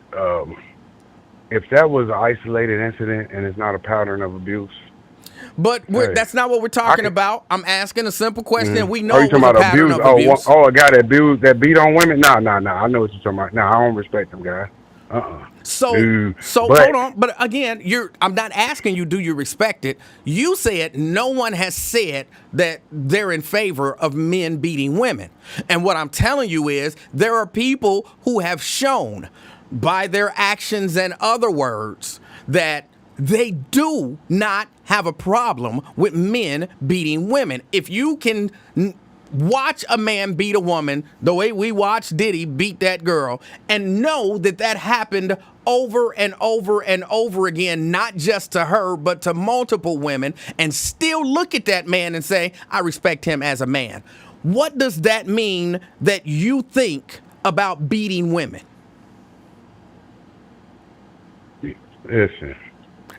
if that was an isolated incident and it's not a pattern of abuse. But Hey, that's not what we're talking can- about. I'm asking a simple question. We Oh, know you it was talking a about pattern abuse? of abuse. A guy that beat on women? No. I know what you're talking about. No, I don't respect them guys. So Dude. hold But on. But again, I'm not asking you, do you respect it? You said no one has said that they're in favor of men beating women. And what I'm telling you is there are people who have shown by their actions and other words that they do not have a problem with men beating women. If you can watch a man beat a woman the way we watched Diddy beat that girl and know that that happened over and over and over again, not just to her, but to multiple women, and still look at that man and say, I respect him as a man. What does that mean that you think about beating women? listen.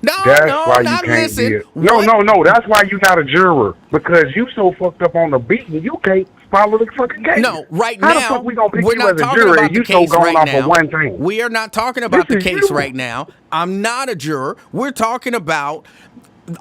No, That's no, why you not can't listen. be no. That's why you're not a juror because you so fucked up on the beating you can't follow the fucking case. No, right How now, the fuck we gonna pick we're you not as a talking juror about and the you so case going right off now. of one thing? We are not talking about the This is case you. right now. I'm not a juror. We're talking about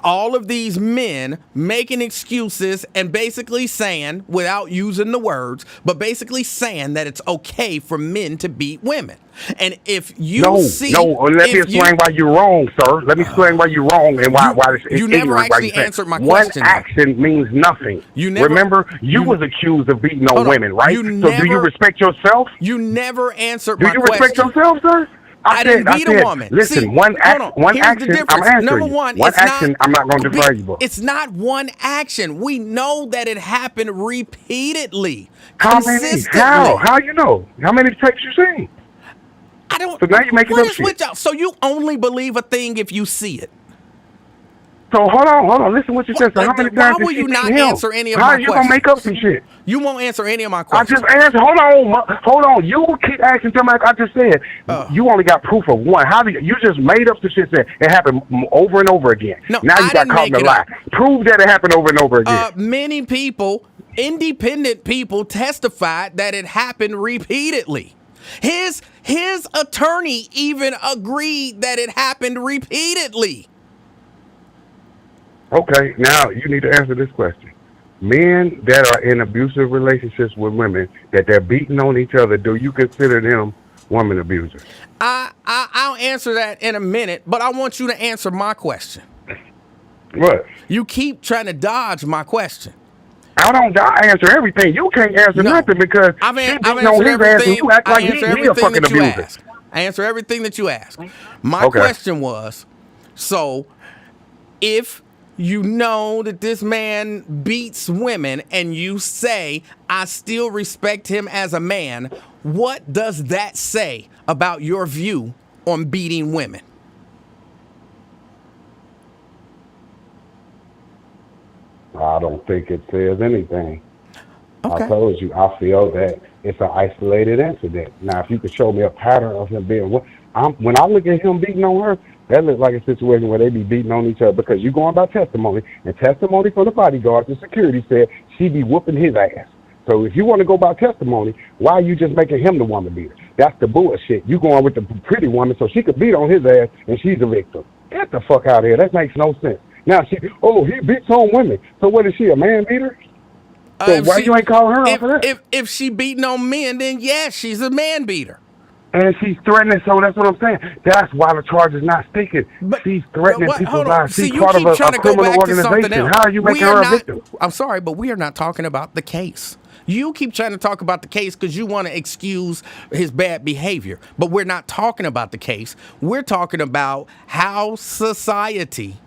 all of these men making excuses and basically saying, without using the words, but basically saying that it's okay for men to beat women. And if you Let me explain why you're wrong, sir. Let me explain why you're wrong and why it's you never ignorant. actually Why you answered my one question, though. action means nothing. You never- Remember, you you- was accused of beating Hold on on. women, right? You So do you never- respect yourself? You never answered Do my you question. respect yourself, sir? I didn't beat a woman. Listen, See, one hold on. Here's the action. I'm difference. answering Number you. one, One it's action. I'm not going to defer you, but it's not one action. We know that it happened repeatedly, how many? consistently. How you know? How many tapes you seen? I don't. So now you're making what up is shit. with y'all? So you only believe a thing if you see it. So hold on. Listen what you said. So how many Why times will did you she not beat him? answer any of How my are you gonna make up some shit? You won't answer any of my I questions. just answered. Hold on. You keep asking something like I just said. You only got proof of one. How do you just made up the shit? Said it happened over and over again. No, now you I got didn't caught in make a it lie. up. Prove that it happened over and over again. Many people, independent people, testified that it happened repeatedly. His attorney even agreed that it happened repeatedly. Okay, now you need to answer this question. Men that are in abusive relationships with women that they're beating on each other, do you consider them woman abusers? I'll answer that in a minute, but I want you to answer my question. What? You keep trying to dodge my question. I don't answer everything. You can't answer No. nothing because I've she answered beating on his ass and everything. you act I like answer he a everything fucking that you abuser. asked. I answer everything that you asked. My Okay. question was, so if you know that this man beats women and you say, I still respect him as a man, what does that say about your view on beating women? I don't think it says anything. Okay. I told you, I feel that it's an isolated incident. Now, if you could show me a pattern of him being, when I look at him beating on her, that looks like a situation where they be beating on each other because you going by testimony, and testimony from the bodyguards and security said she be whooping his ass. So if you want to go by testimony, why are you just making him the woman beater? That's the bullshit. You going with the pretty woman so she could beat on his ass and she's the victim. Get the fuck out of here. That makes no sense. Now he beats on women. So what is she, a man beater? So why you ain't calling her out for that? If she beating on men, then yes, she's a man beater. And she's threatening, so that's what I'm saying. That's why the charge is not sticking. But She's threatening people's hold on. lives. See, She's you part of keep trying a to go criminal back to something organization. else. How are you making her a victim? I'm sorry, but we are not talking about the case. You keep trying to talk about the case because you want to excuse his bad behavior, but we're not talking about the case. We're talking about how society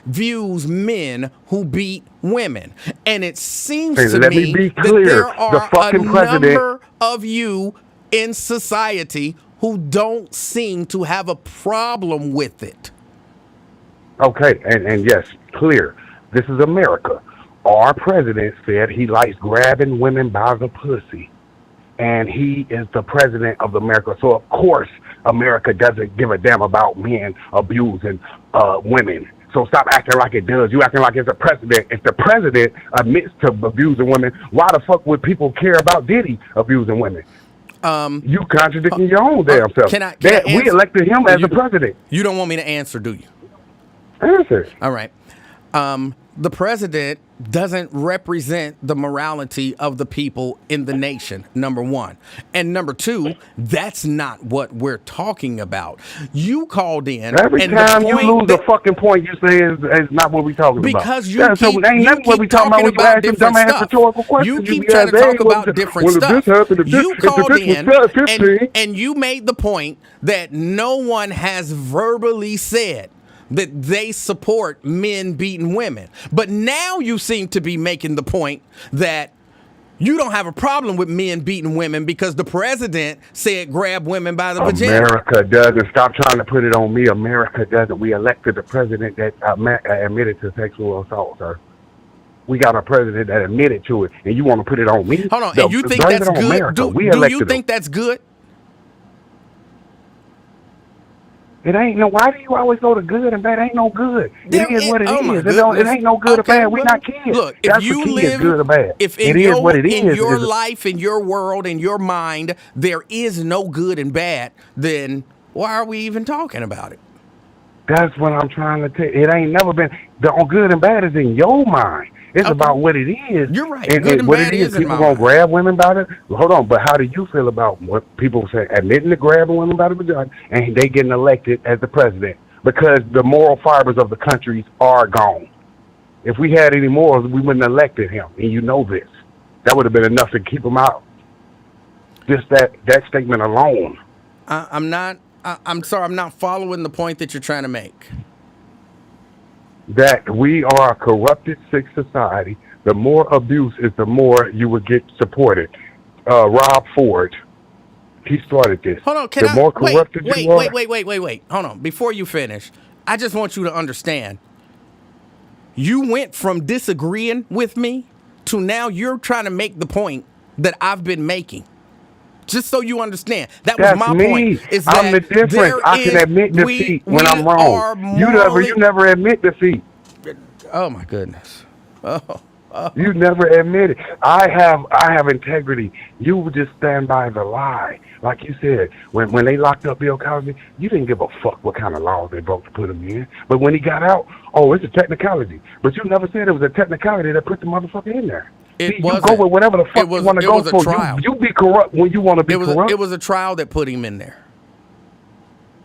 views men who beat women. And it seems to Let me me be that clear. there are The fucking a president. number of you in society who don't seem to have a problem with it. Okay, and yes, clear. This is America. Our president said he likes grabbing women by the pussy. And he is the president of America. So, of course, America doesn't give a damn about men abusing women. So stop acting like it does. You acting like it's a precedent. If the president admits to abusing women, why the fuck would people care about Diddy abusing women? You contradicting your own damn self. We elected him as the president. You don't want me to answer, do you? Answer. All right. The president doesn't represent the morality of the people in the nation, number one. And number two, that's not what we're talking about. You called in. Every time you lose a fucking point, you say is not what we're talking about. Because you keep talking about different stuff. You keep trying to talk about different stuff. You called in and you made the point that no one has verbally said that they support men beating women. But now you seem to be making the point that you don't have a problem with men beating women because the president said grab women by the vagina. America doesn't. Stop trying to put it on me. America doesn't. We elected a president that admitted to sexual assault, sir. We got a president that admitted to it, and you want to put it on me? Hold on, and you think that's good? Do you think that's good? It ain't no. Why do you always go to good and bad? Ain't no good. It is what it is. It ain't no good or bad. We're not kids. Look, if you live, good or bad. If in your life, in your world, in your mind, there is no good and bad, then why are we even talking about it? That's what I'm trying to tell you. It ain't never been. The good and bad is in your mind. It's about what it is. You're right. And what it is, people gonna grab women by it. Hold on, but how do you feel about what people say admitting to grabbing women by the vagina and they getting elected as the president? Because the moral fibers of the country are gone. If we had any morals, we wouldn't have elected him, and you know this. That would have been enough to keep him out. Just that statement alone. I'm sorry, I'm not following the point that you're trying to make. That we are a corrupted, sick society. The more abuse is, the more you would get supported. Rob Ford, he started this. Hold on, wait. Hold on, before you finish, I just want you to understand. You went from disagreeing with me to now you're trying to make the point that I've been making. Just so you understand, that's my point. Is that I'm the difference. I can admit defeat when I'm wrong. You never admit defeat. Oh my goodness. Oh. You never admit it. I have integrity. You would just stand by the lie. Like you said, when they locked up Bill Cosby, you didn't give a fuck what kind of laws they broke to put him in. But when he got out, it's a technicality. But you never said it was a technicality that put the motherfucker in there. You go with whatever the fuck you want to go for. You be corrupt when you want to be corrupt. It was a trial that put him in there.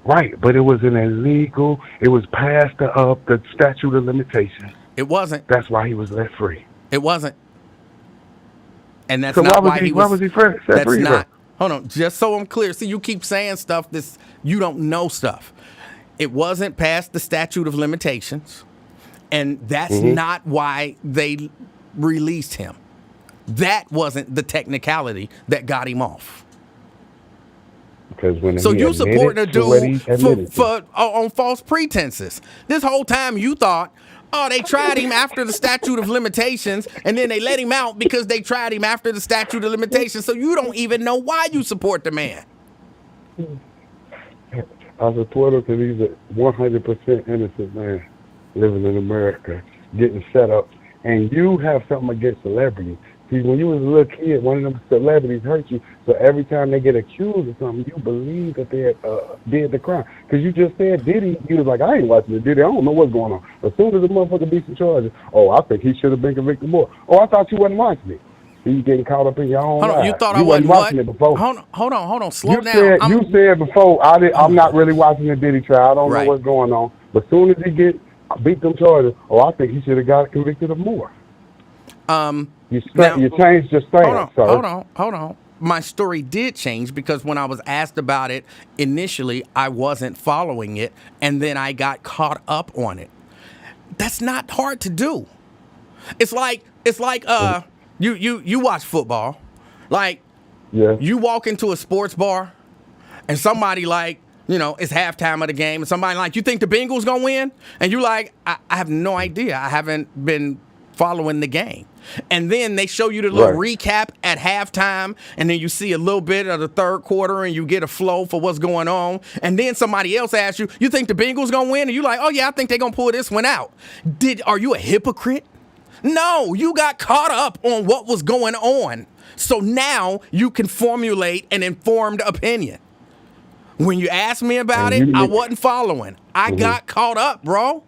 Right, but it was an illegal. It was past the statute of limitations. It wasn't. That's why he was let free. It wasn't. And that's not why he was. Why was he free? That's not. Hold on, just so I'm clear. See, you keep saying stuff you don't know stuff. It wasn't past the statute of limitations, and that's not why they released him. That wasn't the technicality that got him off. Because when so you supporting a dude on false pretenses. This whole time you thought, they tried him after the statute of limitations, and then they let him out because they tried him after the statute of limitations. So you don't even know why you support the man. I support him because he's a 100% innocent man living in America, getting set up. And you have something against celebrities. See, when you was a little kid, one of them celebrities hurt you. So every time they get accused of something, you believe that they did the crime. Because you just said Diddy, you was like, I ain't watching the Diddy. I don't know what's going on. As soon as the motherfucker beats the charges, I think he should have been convicted more. I thought you wasn't watching it. So you getting caught up in your own Hold on, you life. thought I You wasn't wasn't what? watching it before. Hold on. Slow You down. said before, I'm not really watching the Diddy trial. I don't Right. know what's going on. But as soon as he beat them charges, I think he should have got convicted of more. You changed your stance, sir. Hold on. My story did change because when I was asked about it initially, I wasn't following it, and then I got caught up on it. That's not hard to do. It's like you watch football, like Yeah. you walk into a sports bar, and somebody like, it's halftime of the game, and somebody like, you think the Bengals gonna win? And you like, I have no idea. I haven't been following the game. And then they show you the little recap at halftime, and then you see a little bit of the third quarter, and you get a flow for what's going on. And then somebody else asks you, you think the Bengals gonna win? And you like, oh yeah, I think they're gonna pull this one out. Are you a hypocrite? No, you got caught up on what was going on. So now you can formulate an informed opinion. When you asked me about it, I wasn't following. I got caught up, bro.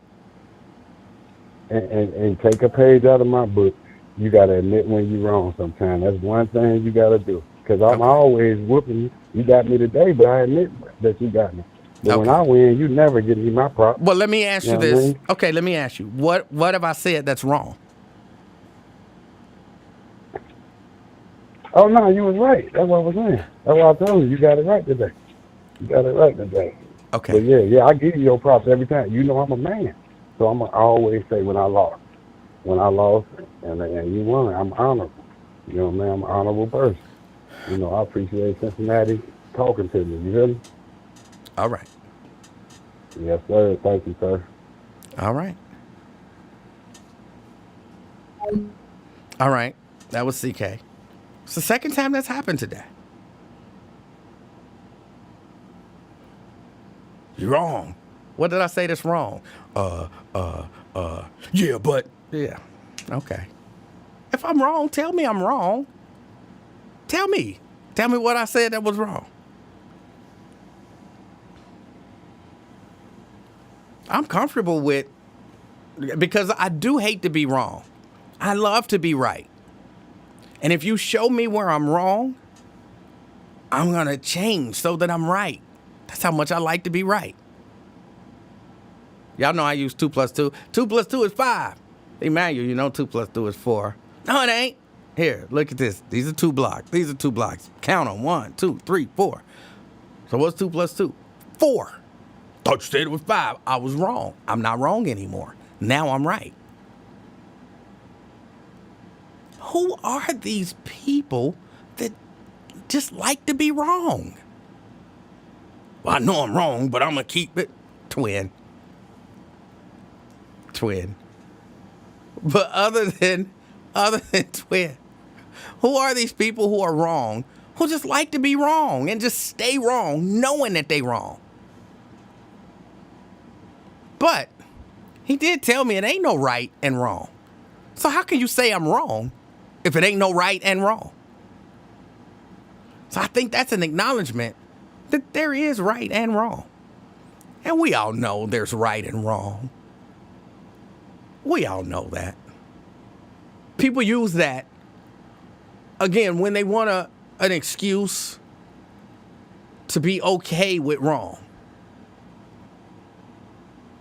And take a page out of my book. You got to admit when you're wrong sometimes. That's one thing you got to do. Because I'm always whooping you. You got me today, but I admit that you got me. But when I win, you never give me my props. Well, let me ask you this. What I mean? Okay, let me ask you. What have I said that's wrong? Oh, no, you was right. That's what I was saying. That's what I told you. You got it right today. Okay. But yeah, I give you your props every time. You know I'm a man. So I'm going to always say when I lost. When I lost and you won, I'm honorable. You know what I mean? I'm an honorable person. I appreciate Cincinnati talking to me. You hear me? All right. Yes, sir. Thank you, sir. All right. All right. That was CK. It's the second time that's happened today. You're wrong. What did I say that's wrong? Yeah, but yeah. Okay. If I'm wrong, tell me I'm wrong. Tell me what I said that was wrong. I'm comfortable with, because I do hate to be wrong. I love to be right. And if you show me where I'm wrong, I'm going to change so that I'm right. That's how much I like to be right. Y'all know I use 2 plus 2. 2 plus 2 is 5. Emanuel, 2 plus 2 is 4. No, it ain't. Here, look at this. These are 2 blocks. Count them. 1, 2, 3, 4. So what's 2 plus 2? 4. Thought you said it was 5. I was wrong. I'm not wrong anymore. Now I'm right. Who are these people that just like to be wrong? Well, I know I'm wrong, but I'm going to keep it. Twin. But other than twin, who are these people who are wrong, who just like to be wrong and just stay wrong, knowing that they wrong? But he did tell me it ain't no right and wrong. So how can you say I'm wrong if it ain't no right and wrong? So I think that's an acknowledgement that there is right and wrong. And we all know there's right and wrong. We all know that. People use that, again, when they want an excuse to be okay with wrong.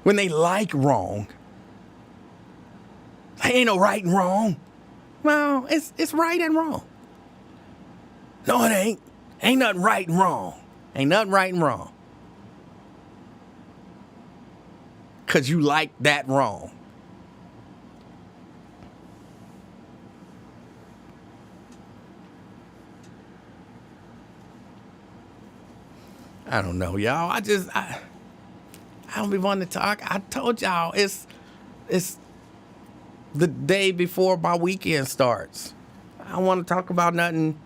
When they like wrong. There ain't no right and wrong. Well, it's right and wrong. No, it ain't. Ain't nothing right and wrong. Ain't nothing right and wrong. Because you like that wrong. I don't know, y'all. I don't be wanting to talk. I told y'all it's the day before my weekend starts. I don't want to talk about nothing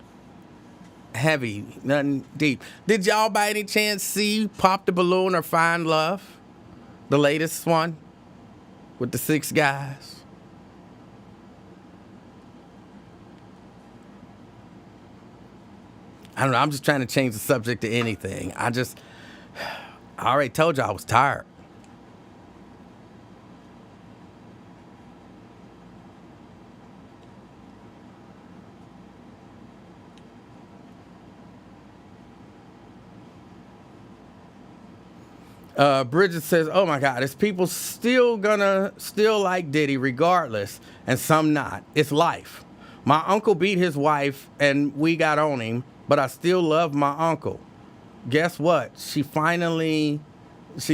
heavy, nothing deep. Did y'all by any chance see Pop the Balloon or Find Love? The latest one with the 6 guys? I don't know. I'm just trying to change the subject to anything. I already told you I was tired. Bridget says, oh my God, is people still gonna still like Diddy regardless, and some not? It's life. My uncle beat his wife and we got on him, but I still love my uncle. Guess what? She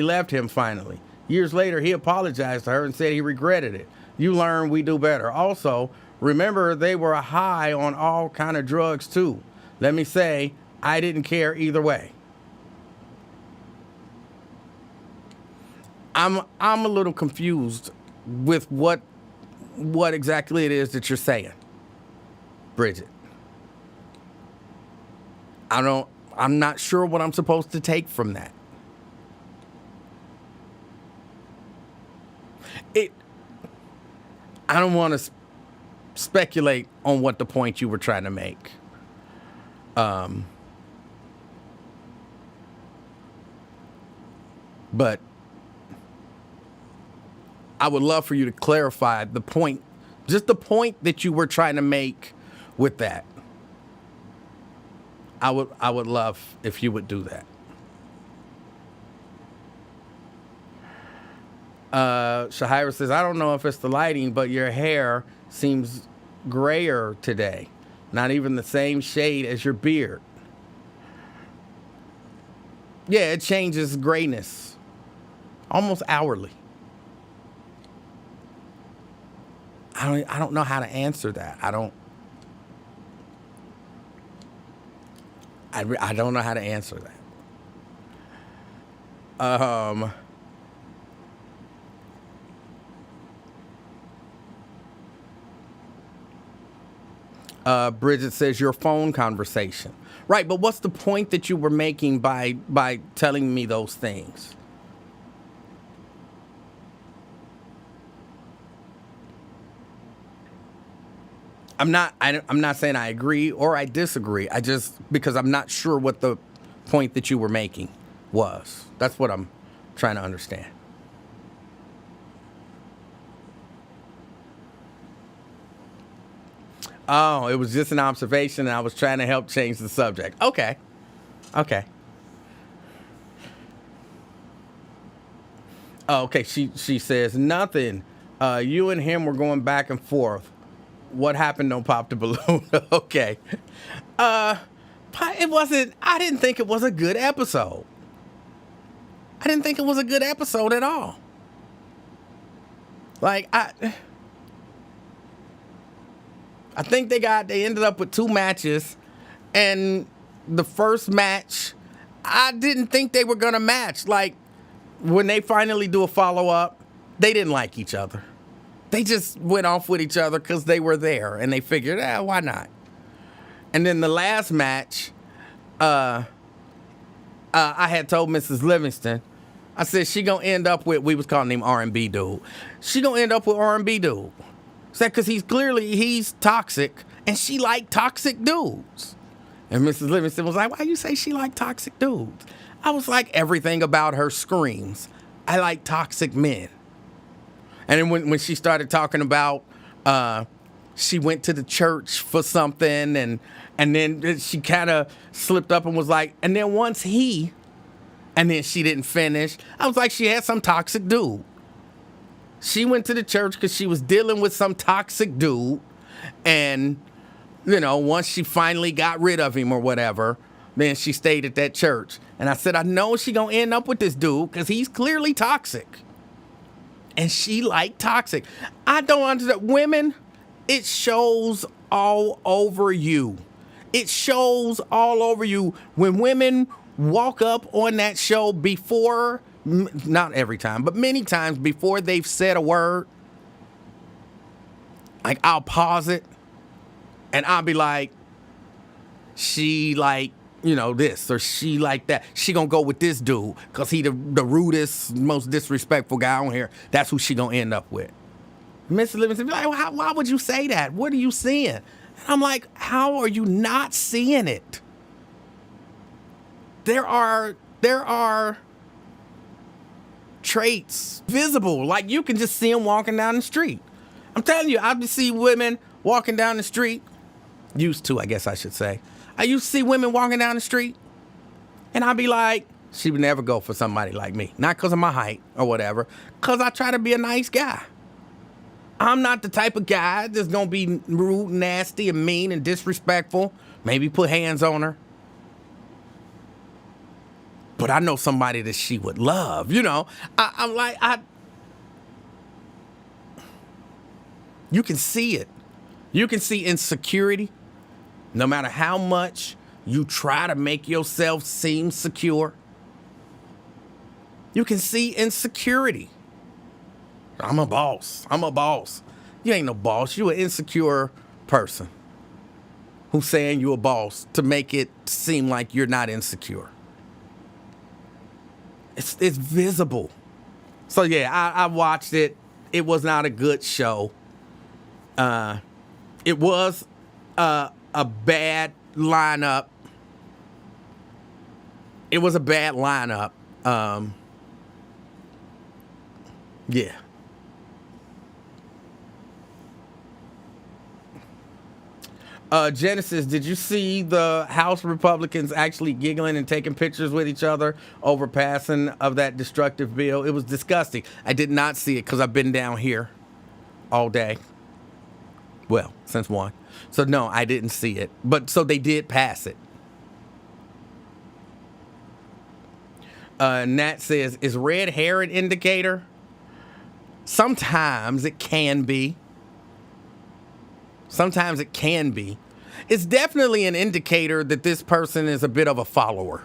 left him finally. Years later, he apologized to her and said he regretted it. You learn, we do better. Also, remember they were high on all kind of drugs too. Let me say, I didn't care either way. I'm a little confused with what exactly it is that you're saying, Bridget. I'm not sure what I'm supposed to take from that. I don't want to speculate on what the point you were trying to make. But I would love for you to clarify the point, just the point that you were trying to make with that. I would love if you would do that. Shahira says, I don't know if it's the lighting, but your hair seems grayer today. Not even the same shade as your beard. Yeah, it changes grayness almost hourly. I don't know how to answer that. I don't know how to answer that. Bridget says your phone conversation. Right, but what's the point that you were making by telling me those things? I'm not saying I agree or I disagree. I just, because I'm not sure what the point that you were making was. That's what I'm trying to understand. Oh, it was just an observation and I was trying to help change the subject. Okay. Oh, okay, she says, nothing. You and him were going back and forth. What happened? Don't pop the balloon. Okay. I didn't think it was a good episode. I didn't think it was a good episode at all. Like, I think they ended up with 2 matches, and the first match, I didn't think they were gonna match. Like, when they finally do a follow-up, they didn't like each other. They just went off with each other because they were there, and they figured, why not? And then the last match, I had told Mrs. Livingston, I said, she gonna end up with, we was calling him R&B dude. She gonna end up with R&B dude. Said, because he's toxic, and she liked toxic dudes. And Mrs. Livingston was like, why you say she liked toxic dudes? I was like, everything about her screams, I like toxic men. And then when she started talking about she went to the church for something, and then she kind of slipped up and was like, and then once and then she didn't finish. I was like, she had some toxic dude. She went to the church because she was dealing with some toxic dude. And, once she finally got rid of him or whatever, then she stayed at that church. And I said, I know she going to end up with this dude because he's clearly toxic. And she liked toxic. I don't understand. Women, it shows all over you. It shows all over you when women walk up on that show before, not every time, but many times before they've said a word. Like, I'll pause it and I'll be like, she like, this, or she like that. She gonna go with this dude because he the rudest, most disrespectful guy on here. That's who she gonna end up with. Mr. Livingston be like, why would you say that? What are you seeing? And I'm like, how are you not seeing it? There are traits visible. Like, you can just see them walking down the street. I'm telling you, I see women walking down the street. Used to, I guess I should say. I used to see women walking down the street, and I'd be like, She would never go for somebody like me. Not because of my height or whatever, because I try to be a nice guy. I'm not the type of guy that's going to be rude, nasty, and mean and disrespectful. Maybe put hands on her. But I know somebody that she would love. You know, you can see it. You can see insecurity. No matter how much you try to make yourself seem secure, you can see insecurity. I'm a boss. I'm a boss. You ain't no boss. You an insecure person who's saying you a boss to make it seem like you're not insecure. It's visible. So yeah, I watched it. It was not a good show. It was a bad lineup. It was a bad lineup. Yeah. Genesis, did you see the House Republicans actually giggling and taking pictures with each other over passing of that destructive bill? It was disgusting. I did not see it because I've been down here all day. Well, since 1. So no, I didn't see it. But so they did pass it. Nat says, is red hair an indicator? Sometimes it can be. Sometimes it can be. It's definitely an indicator that this person is a bit of a follower.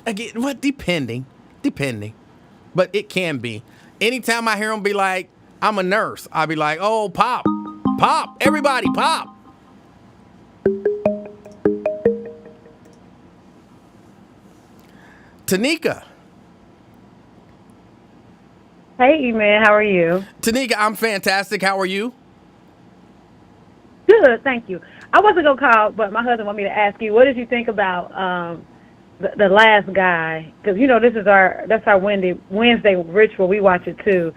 Again, what? Depending. But it can be. Anytime I hear them be like, I'm a nurse, I'll be like, oh, pop, everybody pop. Tanika. Hey, man, how are you? Tanika, I'm fantastic. How are you? Good, thank you. I wasn't going to call, but my husband wanted me to ask you, what did you think about the last guy? Because, you know, that's our Wednesday ritual. We watch it, too.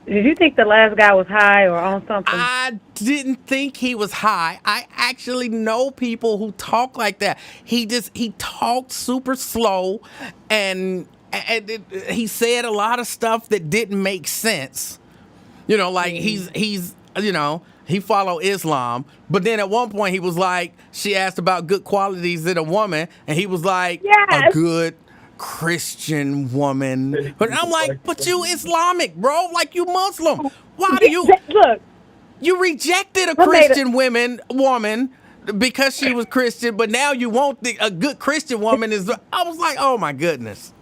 Did you think the last guy was high or on something? I didn't think he was high. I actually know people who talk like that. He talked super slow, and he said a lot of stuff that didn't make sense. You know, like he's you know, he followed Islam, but then at one point he was like, she asked about good qualities in a woman, and he was like, yes, a good Christian woman. But I'm like, but you Islamic, bro. Like, you Muslim. Why do you look? You rejected a Christian woman because she was Christian, but now you want a good Christian woman. I was like, oh my goodness.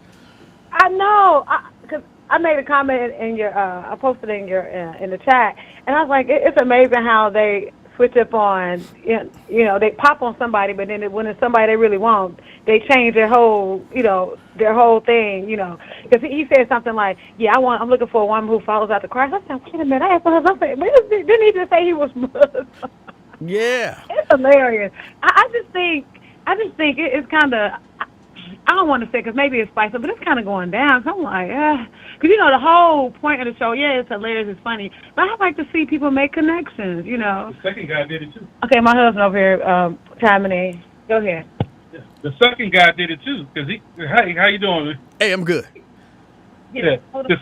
I know, because I made a comment in your, I posted in your in the chat, and I was like, it's amazing how they switch up on, you know, they pop on somebody, but then when it's somebody they really want, they change their whole, you know, their whole thing, you know. Because he said something like, yeah, I'm looking for a woman who follows after Christ. I said, wait a minute, I asked my husband, didn't he just say he was Muslim? Yeah. It's hilarious. I just think it's kind of, I don't want to say because maybe it's spicy, but it's kind of going down. So I'm like, because you know the whole point of the show, yeah, it's hilarious, it's funny, but I like to see people make connections. You know. The second guy did it too. Okay, my husband over here chiming in. Go ahead. Yeah. The second guy did it too, because hey, how you doing? Hey, I'm good. Yeah. The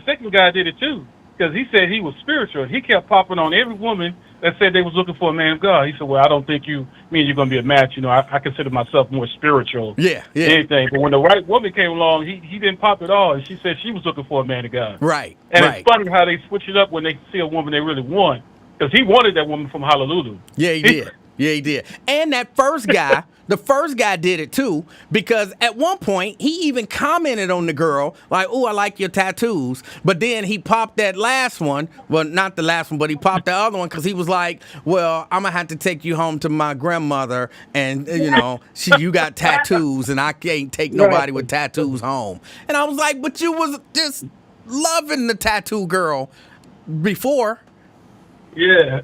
second guy did it too, because he said he was spiritual. He kept popping on every woman that said they was looking for a man of God. He said, well, I don't think you're going to be a match. You know, I consider myself more spiritual Yeah. than anything. But when the right woman came along, he didn't pop at all. And she said she was looking for a man of God. Right. And it's funny how they switch it up when they see a woman they really want. Because he wanted that woman from Honolulu. Yeah, he did. Yeah, he did. And that first guy, the first guy did it too, because at one point he even commented on the girl, like, oh, I like your tattoos. But then he popped that last one. Well, not the last one, but he popped the other one because he was like, well, I'm going to have to take you home to my grandmother. And, you know, you got tattoos and I can't take nobody with tattoos home. And I was like, but you was just loving the tattoo girl before. Yeah.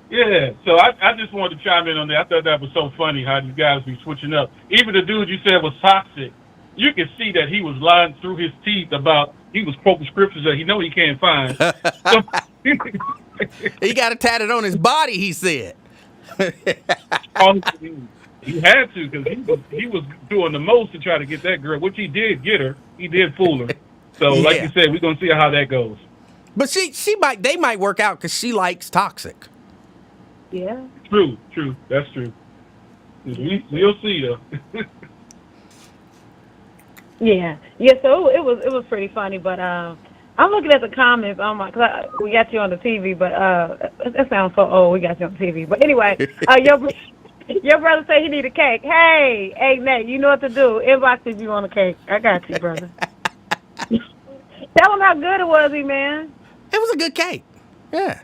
Yeah, so I just wanted to chime in on that. I thought that was so funny how these guys be switching up. Even the dude you said was toxic, you can see that he was lying through his teeth about he was quoting scriptures that he can't find. He got it tatted on his body, he said. He had to because he was doing the most to try to get that girl, which he did get her. He did fool her. So, like Yeah. you said, we're gonna see how that goes. But they might work out because she likes toxic. Yeah. True, that's true. We'll see though. Yeah. Yeah. So it was pretty funny, but I'm looking at the comments on my, cause we got you on the TV, but that sounds so old. We got you on TV, but anyway, your brother said he need a cake. Hey, Nate, you know what to do. Inbox if you want a cake. I got you, brother. Tell him how good it was, man. It was a good cake. Yeah.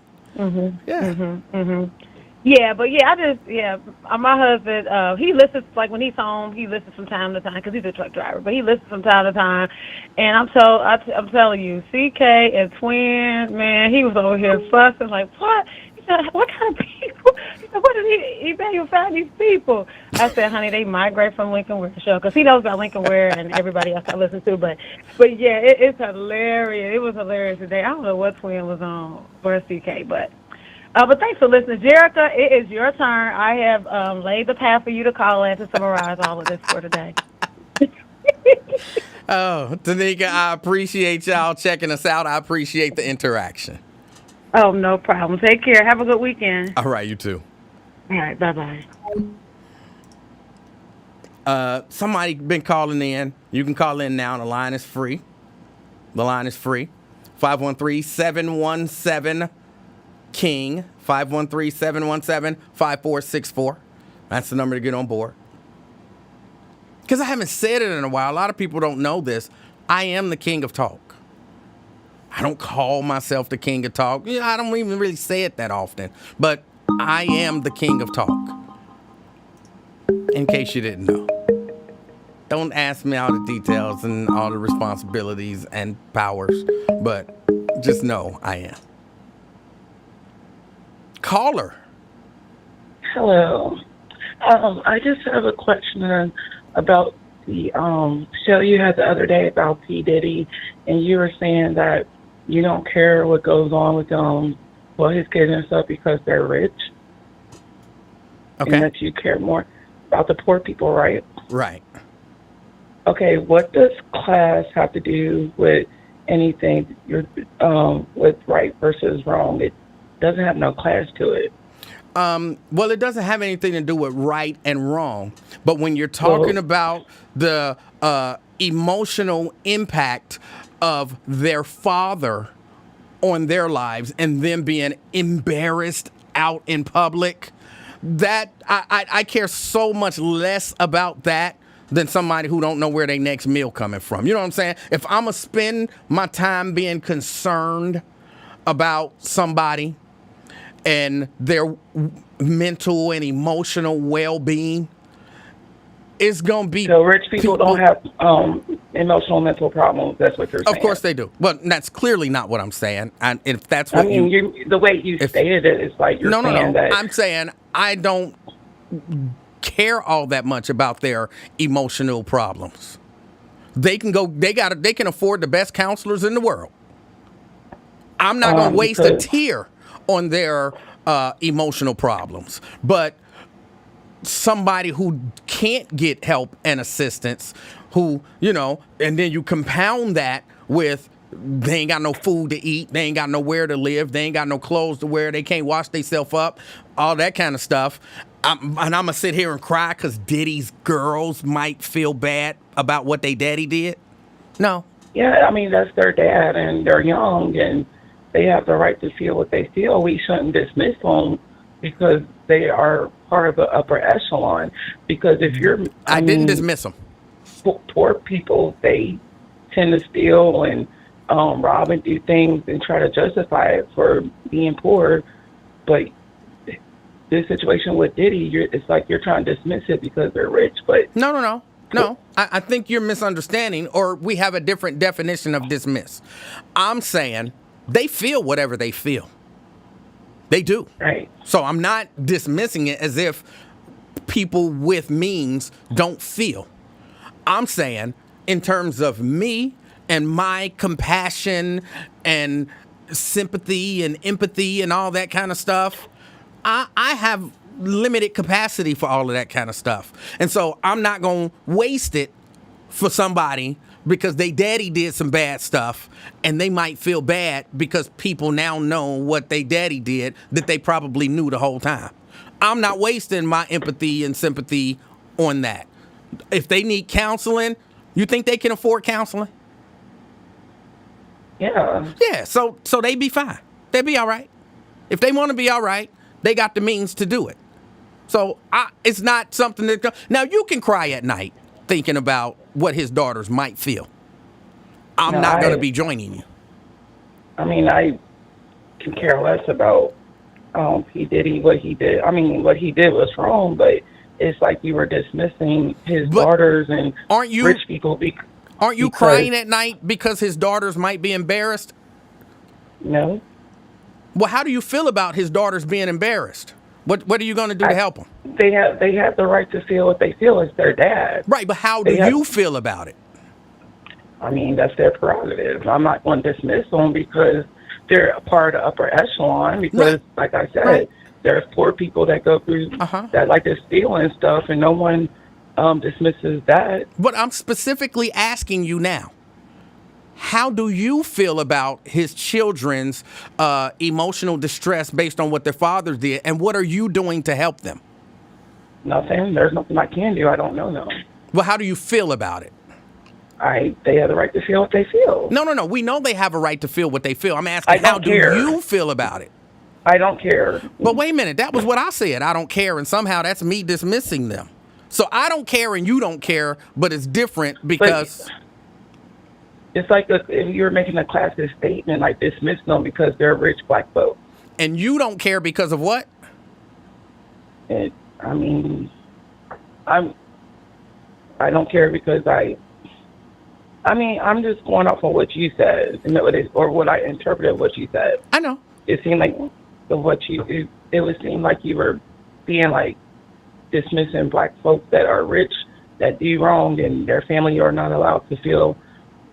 Yeah, but yeah, my husband, he listens, like when he's home, he listens from time to time, because he's a truck driver, but he listens from time to time, and I'm telling you, CK and Twin, man, he was over here fussing, like, what? He said, what kind of people? He said, what did Emanuel find these people? I said, honey, they migrate from Lincoln Ware show, because he knows about Lincoln Ware and everybody else I listen to, but yeah, it's hilarious. It was hilarious today. I don't know what Twin was on, or CK, but thanks for listening. Jerica, it is your turn. I have laid the path for you to call in to summarize all of this for today. Oh, Tanika, I appreciate y'all checking us out. I appreciate the interaction. Oh, no problem. Take care. Have a good weekend. All right, you too. All right, bye-bye. Somebody been calling in. You can call in now. The line is free. 513-717-KING. 513-717-5464. That's the number to get on board. Because I haven't said it in a while. A lot of people don't know this. I am the king of talk. I don't call myself the king of talk. I don't even really say it that often. But I am the king of talk. In case you didn't know. Don't ask me all the details and all the responsibilities and powers. But just know I am. Caller. Hello. I just have a question about the show you had the other day about P. Diddy, and you were saying that you don't care what goes on with his kids and stuff because they're rich. Okay. And that you care more about the poor people, right? Right. Okay, what does class have to do with anything with right versus wrong? It doesn't have no class to it. Well, it doesn't have anything to do with right and wrong. But when you're talking about the emotional impact of their father on their lives and them being embarrassed out in public, that I care so much less about that than somebody who don't know where their next meal coming from. You know what I'm saying? If I'm going to spend my time being concerned about somebody and their mental and emotional well-being, it's going to be... So rich people don't have emotional mental problems. That's what you're saying. Of course they do. But that's clearly not what I'm saying. And if that's what the way you stated it, it's like you're saying that... I'm saying I don't care all that much about their emotional problems. They can afford the best counselors in the world. I'm not going to waste a tear on their emotional problems. But somebody who can't get help and assistance, who, and then you compound that with they ain't got no food to eat, they ain't got nowhere to live, they ain't got no clothes to wear, they can't wash themselves up, all that kind of stuff. And I'm going to sit here and cry because Diddy's girls might feel bad about what they daddy did? No. Yeah, I mean, that's their dad, and they're young, and they have the right to feel what they feel. We shouldn't dismiss them because they are part of the upper echelon. Because if you're... I didn't dismiss them. Poor people, they tend to steal and rob and do things and try to justify it for being poor. But this situation with Diddy, it's like you're trying to dismiss it because they're rich. But No. I think you're misunderstanding, or we have a different definition of dismiss. I'm saying they feel whatever they feel. They do. Right. So I'm not dismissing it as if people with means don't feel. I'm saying in terms of me and my compassion and sympathy and empathy and all that kind of stuff, I have limited capacity for all of that kind of stuff. And so I'm not going to waste it for somebody because they daddy did some bad stuff and they might feel bad because people now know what they daddy did that they probably knew the whole time. I'm not wasting my empathy and sympathy on that. If they need counseling, you think they can afford counseling? Yeah. Yeah, so they be fine. They be all right. If they want to be all right, they got the means to do it. So it's not something that... Now, you can cry at night thinking about what his daughters might feel. I'm not going to be joining you. I mean, I can care less about P. Diddy, what he did. I mean, what he did was wrong, but it's like you were dismissing his daughters and rich people. Aren't you crying at night because his daughters might be embarrassed? No. Well, how do you feel about his daughters being embarrassed? What are you going to do to help them? They have the right to feel what they feel as their dad. Right, but how do you feel about it? I mean, that's their prerogative. I'm not going to dismiss them because they're a part of the upper echelon because, like I said, there's poor people that go through that like to steal and stuff, and no one dismisses that. But I'm specifically asking you now, how do you feel about his children's emotional distress based on what their fathers did, and what are you doing to help them? Nothing. There's nothing I can do. I don't know them. Well, how do you feel about it? They have the right to feel what they feel. No. We know they have a right to feel what they feel. I'm asking, how do you feel about it? I don't care. But wait a minute. That was what I said. I don't care. And somehow that's me dismissing them. So I don't care and you don't care, but it's different because... It's like if you were making a classist statement, like dismiss them because they're rich black folks. And you don't care because of what? I mean, I don't care because I'm just going off of what you said, or what I interpreted what you said. I know. It seemed like it would seem like you were being like dismissing black folks that are rich, that do wrong, and their family are not allowed to feel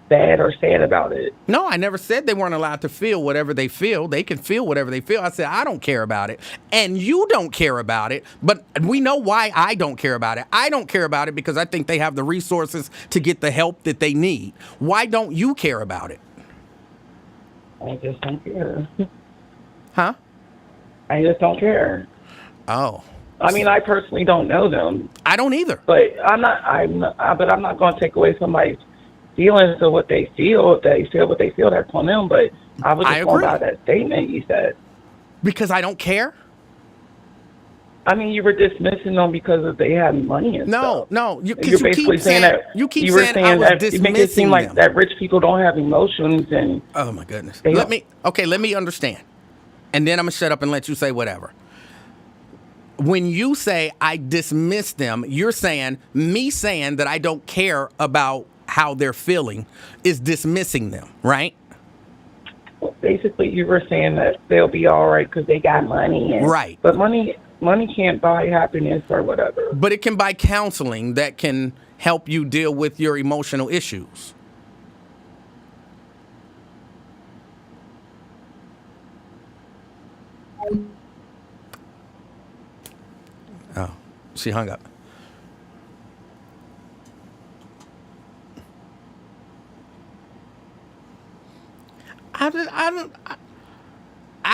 bad or sad about it. No, I never said they weren't allowed to feel whatever they feel. They can feel whatever they feel. I said, I don't care about it. And you don't care about it. But we know why I don't care about it. I don't care about it because I think they have the resources to get the help that they need. Why don't you care about it? I just don't care. Huh? I just don't care. Oh. I mean, I personally don't know them. I don't either. But I'm not going to take away somebody's feelings of what they feel. If they feel what they feel, that's on them. But I was just going by that statement you said. Because I don't care? I mean, you were dismissing them because they had money and stuff. No. You're basically saying that. You keep you were saying I was that dismissing you make it seem like them. that rich people don't have emotions and. Oh my goodness. Let me understand. And then I'm going to shut up and let you say whatever. When you say I dismiss them, you're saying that I don't care about how they're feeling is dismissing them, right? Well, basically, you were saying that they'll be all right because they got money. Right. But money can't buy happiness or whatever. But it can buy counseling that can help you deal with your emotional issues. Oh, she hung up. I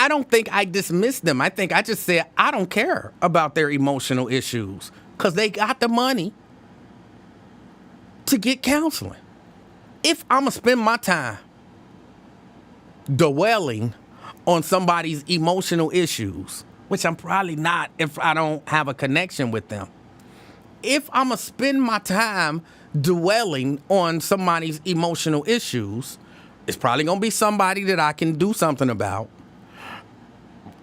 don't think I dismissed them. I think I just said I don't care about their emotional issues because they got the money to get counseling. If I'm going to spend my time dwelling on somebody's emotional issues, which I'm probably not if I don't have a connection with them. If I'm going to spend my time dwelling on somebody's emotional issues, it's probably going to be somebody that I can do something about.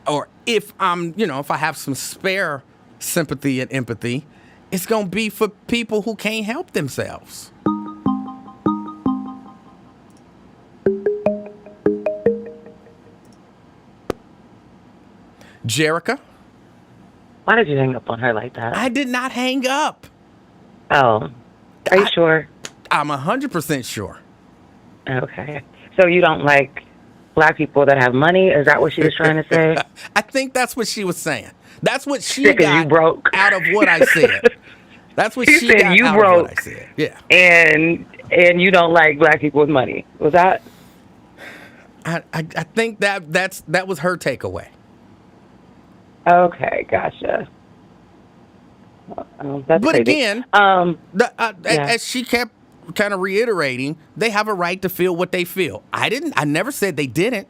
Or if if I have some spare sympathy and empathy, it's going to be for people who can't help themselves. Jerica? Why did you hang up on her like that? I did not hang up. Oh. Are you sure? I'm 100% sure. Okay. So you don't like black people that have money? Is that what she was trying to say? I think that's what she was saying. That's what she Because got you broke. out of what I said. That's what She she said got you out of what I broke. said. Yeah. And you don't like black people with money. Was that? I think that was her takeaway. Okay, gotcha. That's But crazy. again, Yeah. as she kept kind of reiterating, they have a right to feel what they feel. I never said they didn't.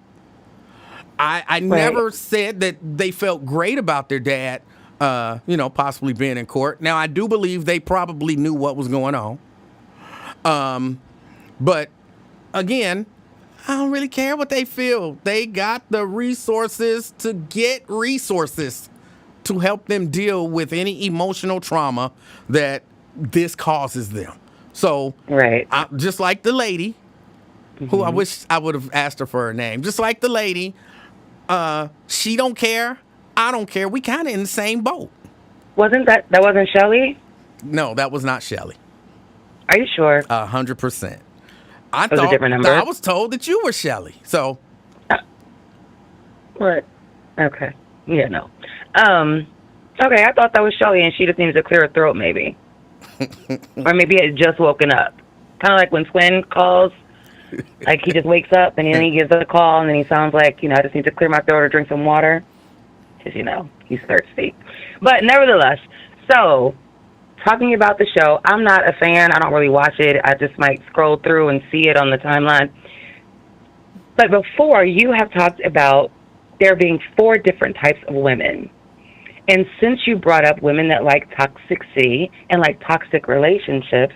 I never said that they felt great about their dad, possibly being in court. Now, I do believe they probably knew what was going on. But again, I don't really care what they feel. They got the resources to get resources to help them deal with any emotional trauma that this causes them. So, Right. just like the lady, who I wish I would have asked her for her name, just like the lady, she don't care, I don't care. We kind of in the same boat. Wasn't that wasn't Shelley? No, that was not Shelley. Are you sure? 100%. I was a thought different number? I was told that you were Shelley. So, What? Okay. Yeah, no. Okay, I thought that was Shelley, and she just needed to clear her throat, maybe. Or maybe it had just woken up. Kind of like when Twin calls. Like, he just wakes up, and then he gives a call, and then he sounds like, I just need to clear my throat or drink some water. Because, he's thirsty. But nevertheless, so, talking about the show, I'm not a fan. I don't really watch it. I just might scroll through and see it on the timeline. But before, you have talked about there being 4 different types of women. And since you brought up women that like toxicity and like toxic relationships,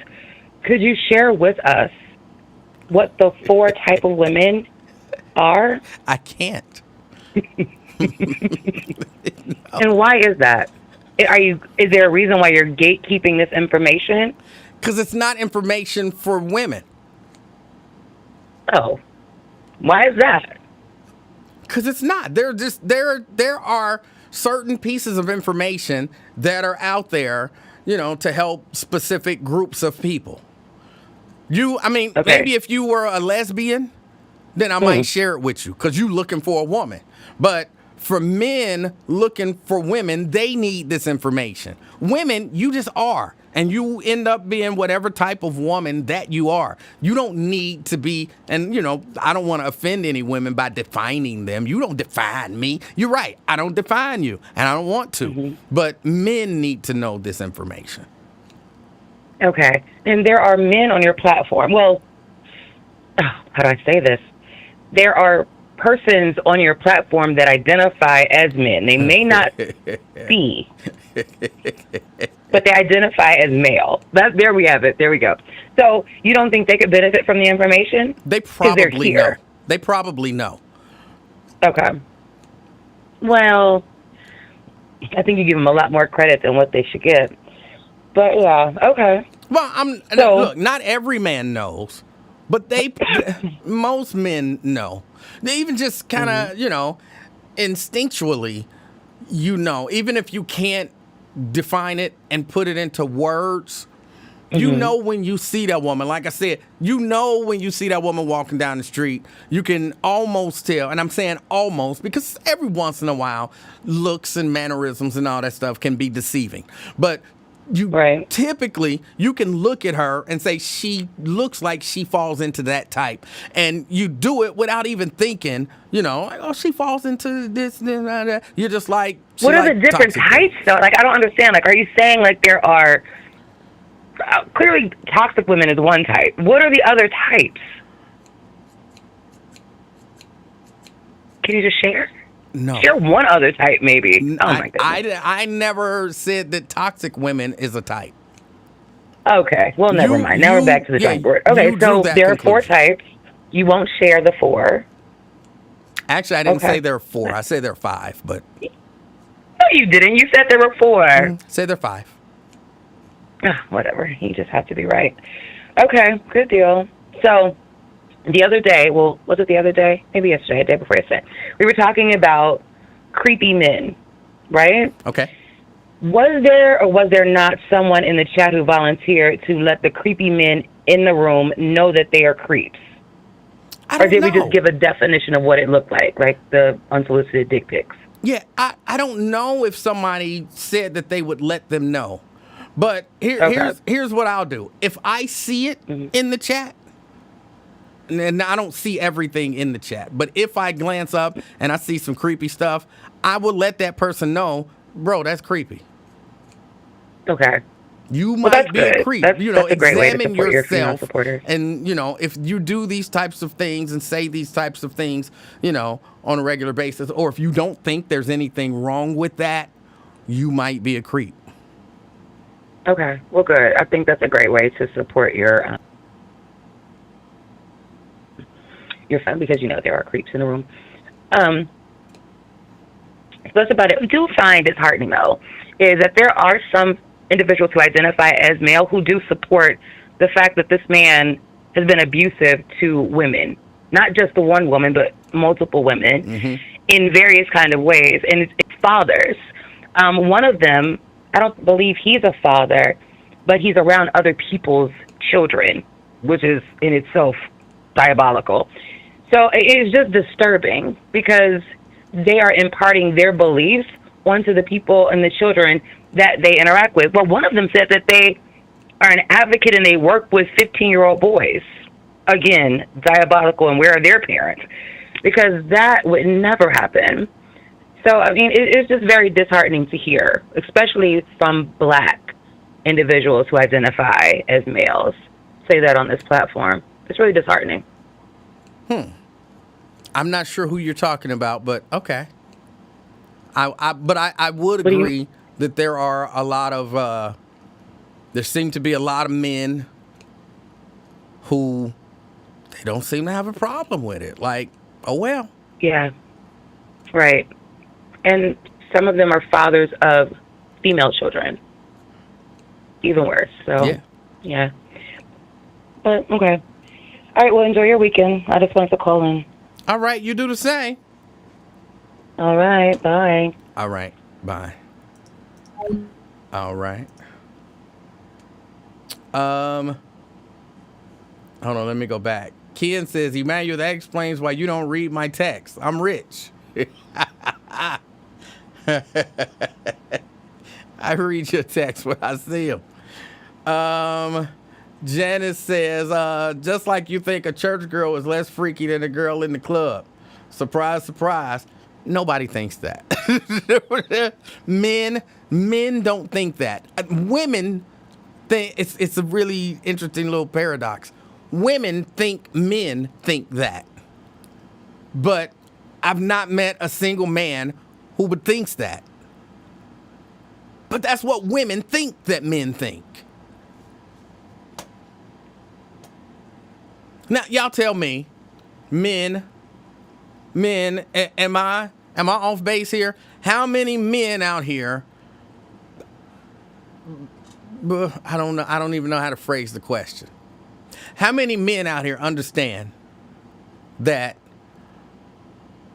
could you share with us what the 4 type of women are? I can't. And why is that? Is there a reason why you're gatekeeping this information? Because it's not information for women. Oh. Why is that? Because it's not. There are certain pieces of information that are out there, to help specific groups of people. Okay. Maybe if you were a lesbian, then I might share it with you because you're looking for a woman. But for men looking for women, they need this information. Women, you just are. And you end up being whatever type of woman that you are. You don't need to be, and I don't want to offend any women by defining them. You don't define me. You're right. I don't define you, and I don't want to. Mm-hmm. But men need to know this information. Okay. And there are men on your platform. Well, how do I say this? There are persons on your platform that identify as men. They may not be, but they identify as male. There we have it. There we go. So you don't think they could benefit from the information? They probably know. They probably know. Okay. Well, I think you give them a lot more credit than what they should get. But yeah, okay. Well, look, not every man knows, but most men know. They even just kind of, instinctually, even if you can't define it and put it into words, you know when you see that woman. Like I said, when you see that woman walking down the street, you can almost tell, and I'm saying almost because every once in a while, looks and mannerisms and all that stuff can be deceiving. But typically, you can look at her and say she looks like she falls into that type. And you do it without even thinking, she falls into this. You're just like, what are the different types, though? Like, I don't understand. Like, are you saying, like, there are... clearly, toxic women is one type. What are the other types? Can you just share? No. Share one other type, maybe. Oh, my goodness. I never said that toxic women is a type. Okay. Well, never mind. Now we're back to the drawing board. Okay, so there are 4 types. You won't share the 4. Actually, I didn't say there are 4. I said there are 5, but... No, you didn't. You said there were 4. Say there are 5. Whatever. You just have to be right. Okay, good deal. So... the other day, was it the other day? Maybe yesterday, the day before yesterday. We were talking about creepy men, right? Okay. Was there or was there not someone in the chat who volunteered to let the creepy men in the room know that they are creeps? I Or don't did we know. just give a definition of what it looked like the unsolicited dick pics? Yeah, I don't know if somebody said that they would let them know. But Okay. here's what I'll do. If I see it in the chat, and I don't see everything in the chat, but if I glance up and I see some creepy stuff, I will let that person know, bro, that's creepy. Okay. You Well, might that's be a good. creep. That's a great way to Examine support your female yourself. supporters. And, if you do these types of things and say these types of things, on a regular basis, or if you don't think there's anything wrong with that, you might be a creep. Okay. Well, good. I think that's a great way to support your friend, because there are creeps in the room. So that's about it. We do find disheartening, though, is that there are some individuals who identify as male who do support the fact that this man has been abusive to women, not just the one woman, but multiple women in various kind of ways, and it's fathers. One of them, I don't believe he's a father, but he's around other people's children, which is in itself diabolical. So it's just disturbing because they are imparting their beliefs onto the people and the children that they interact with. Well, one of them said that they are an advocate and they work with 15-year-old boys. Again, diabolical, and where are their parents? Because that would never happen. So, it's just very disheartening to hear, especially from Black individuals who identify as males say that on this platform. It's really disheartening. I'm not sure who you're talking about, but okay. I would agree that there are a lot of there seem to be a lot of men who they don't seem to have a problem with it. Like, oh well. Yeah. Right. And some of them are fathers of female children. Even worse. So yeah. But okay. All right, well, enjoy your weekend. I just wanted to call in. All right, you do the same. All right, bye. All right, bye. All right. Hold on, let me go back. Ken says, Emanuel, that explains why you don't read my text. I'm rich. I read your text when I see them. Janice says, just like you think a church girl is less freaky than a girl in the club. Surprise, surprise. Nobody thinks that. Men don't think that. Women think it's a really interesting little paradox. Women think men think that. But I've not met a single man who thinks that. But that's what women think that men think. Now, y'all tell me, men, am I off base here? How many men out here, I don't know, I don't even know how to phrase the question. How many men out here understand that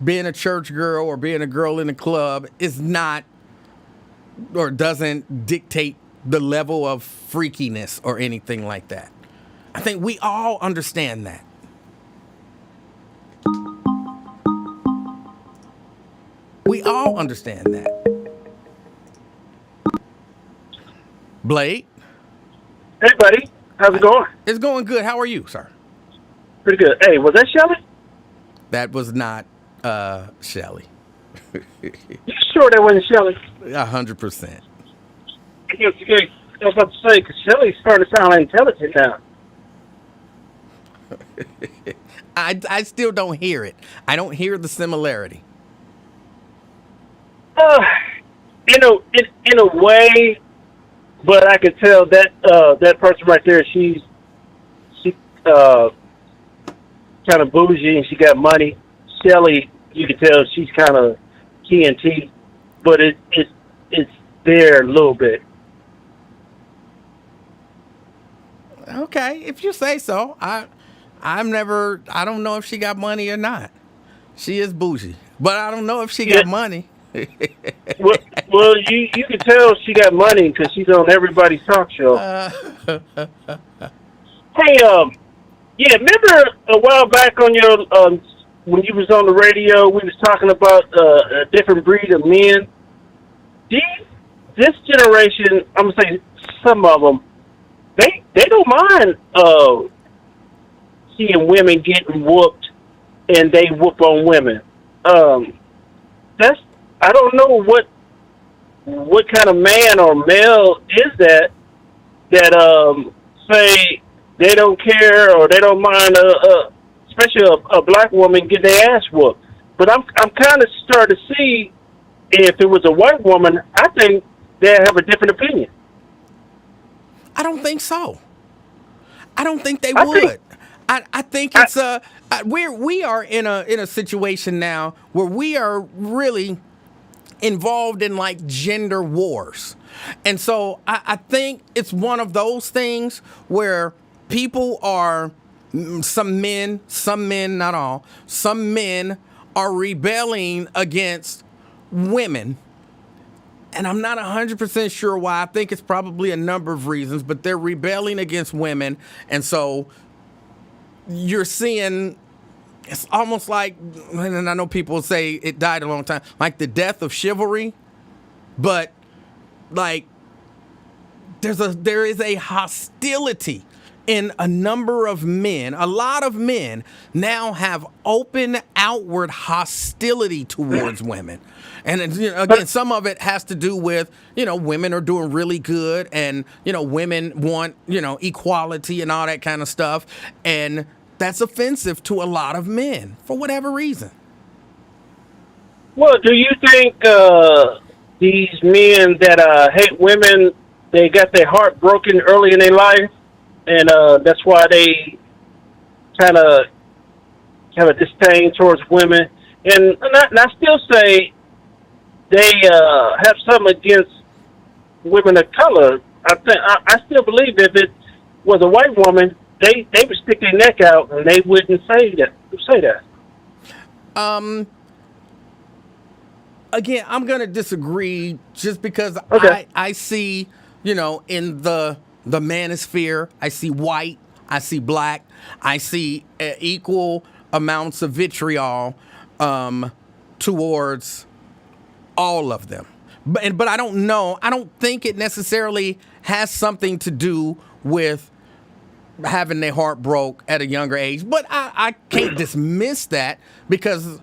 being a church girl or being a girl in a club is not or doesn't dictate the level of freakiness or anything like that? I think we all understand that. We all understand that. Blade? Hey, buddy. How's it going? It's going good. How are you, sir? Pretty good. Hey, was that Shelly? That was not Shelly. You sure that wasn't Shelly? 100%. Yes, okay. I was about to say, because Shelly's starting to sound intelligent now. I still don't hear it. I don't hear the similarity. In a way, but I could tell that that person right there, she kind of bougie and she got money. Shelly, you can tell she's kind of TNT, but it's there a little bit. Okay, if you say so. I don't know if she got money or not. She is bougie, but I don't know if she got money. well, you can tell she got money because she's on everybody's talk show. Hey, Yeah, remember a while back on your when you was on the radio, we was talking about a different breed of men. This generation, I'm gonna say some of them, they don't mind seeing women getting whooped, and they whoop on women. That's I don't know what kind of man or male is that say they don't care or they don't mind especially a black woman getting their ass whooped. But I'm kind of starting to see if it was a white woman, I think they'd have a different opinion. I don't think so. I don't think they would. I think it's we are in a situation now where we are really involved in like gender wars. And so I think it's one of those things where people are, some men, not all, some men are rebelling against women. And I'm not 100% sure why. I think it's probably a number of reasons, but they're rebelling against women. And so you're seeing, it's almost like, and I know people say it died a long time, like the death of chivalry. But like there is a hostility in a number of men. A lot of men now have open outward hostility towards women. And again, some of it has to do with, women are doing really good, and, women want, equality and all that kind of stuff. And that's offensive to a lot of men for whatever reason. Well, do you think these men that hate women, they got their heart broken early in their life, and that's why they kind of have a disdain towards women? And I still say they have something against women of color. I still believe if it was a white woman, they would stick their neck out and they wouldn't say that. Again, I'm going to disagree just because Okay. I see, in the manosphere, I see white, I see black, I see equal amounts of vitriol towards all of them. But I don't know. I don't think it necessarily has something to do with having their heart broke at a younger age. But I can't dismiss that because,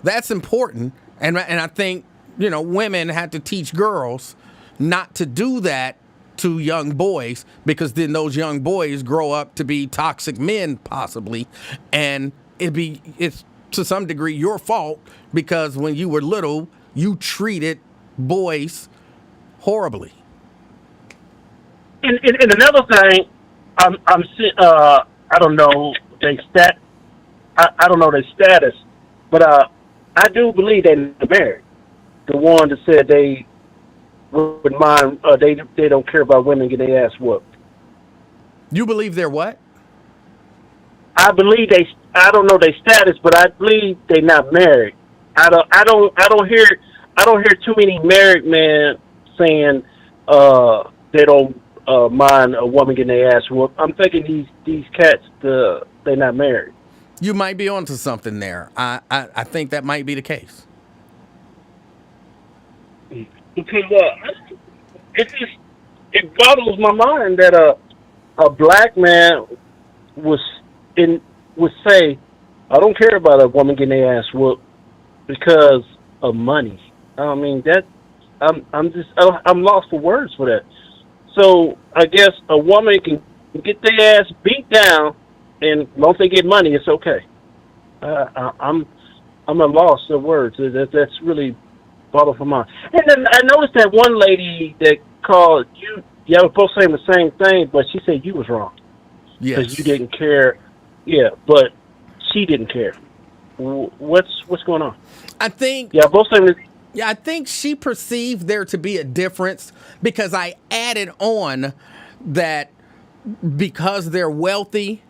that's important. And I think, women have to teach girls not to do that to young boys, because then those young boys grow up to be toxic men possibly. And it's to some degree your fault because when you were little, you treated boys horribly. And another thing, I don't know I don't know their status, but I do believe they're married. The one that said they wouldn't mind, they don't care about women getting their ass whooped. You believe they're what? I believe I don't know their status, but I believe they're not married. I don't hear too many married men saying they don't mind a woman getting their ass whooped. I'm thinking these cats, they're not married. You might be onto something there. I think that might be the case. Because it boggles my mind that a black man would say, I don't care about a woman getting their ass whooped because of money. I mean I'm lost for words for that. So I guess a woman can get their ass beat down, and as long as they get money, it's okay. I'm a loss of words. That's really bottle for mine. And then I noticed that one lady that called you. Yeah, were both saying the same thing, but she said you was wrong. Yes, because you didn't care. Yeah, but she didn't care. What's going on? I think. Yeah, both saying. Yeah, I think she perceived there to be a difference because I added on that because they're wealthy,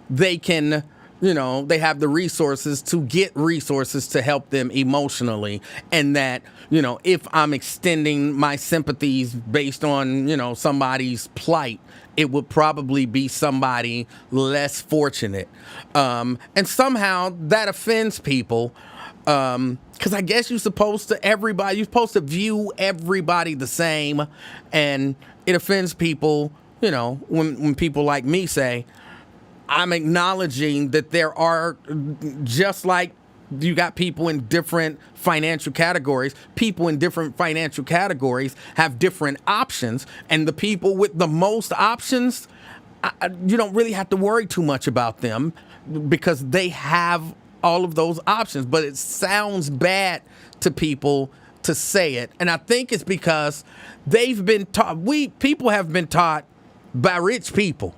they can, they have the resources to get resources to help them emotionally. And that, if I'm extending my sympathies based on, somebody's plight, it would probably be somebody less fortunate. And somehow that offends people. Because I guess you're supposed to view everybody the same. And it offends people, when people like me say, I'm acknowledging that there are, just like you got people in different financial categories, people in different financial categories have different options. And the people with the most options, you don't really have to worry too much about them because they have all of those options. But it sounds bad to people to say it. And I think it's because they've been taught, people have been taught by rich people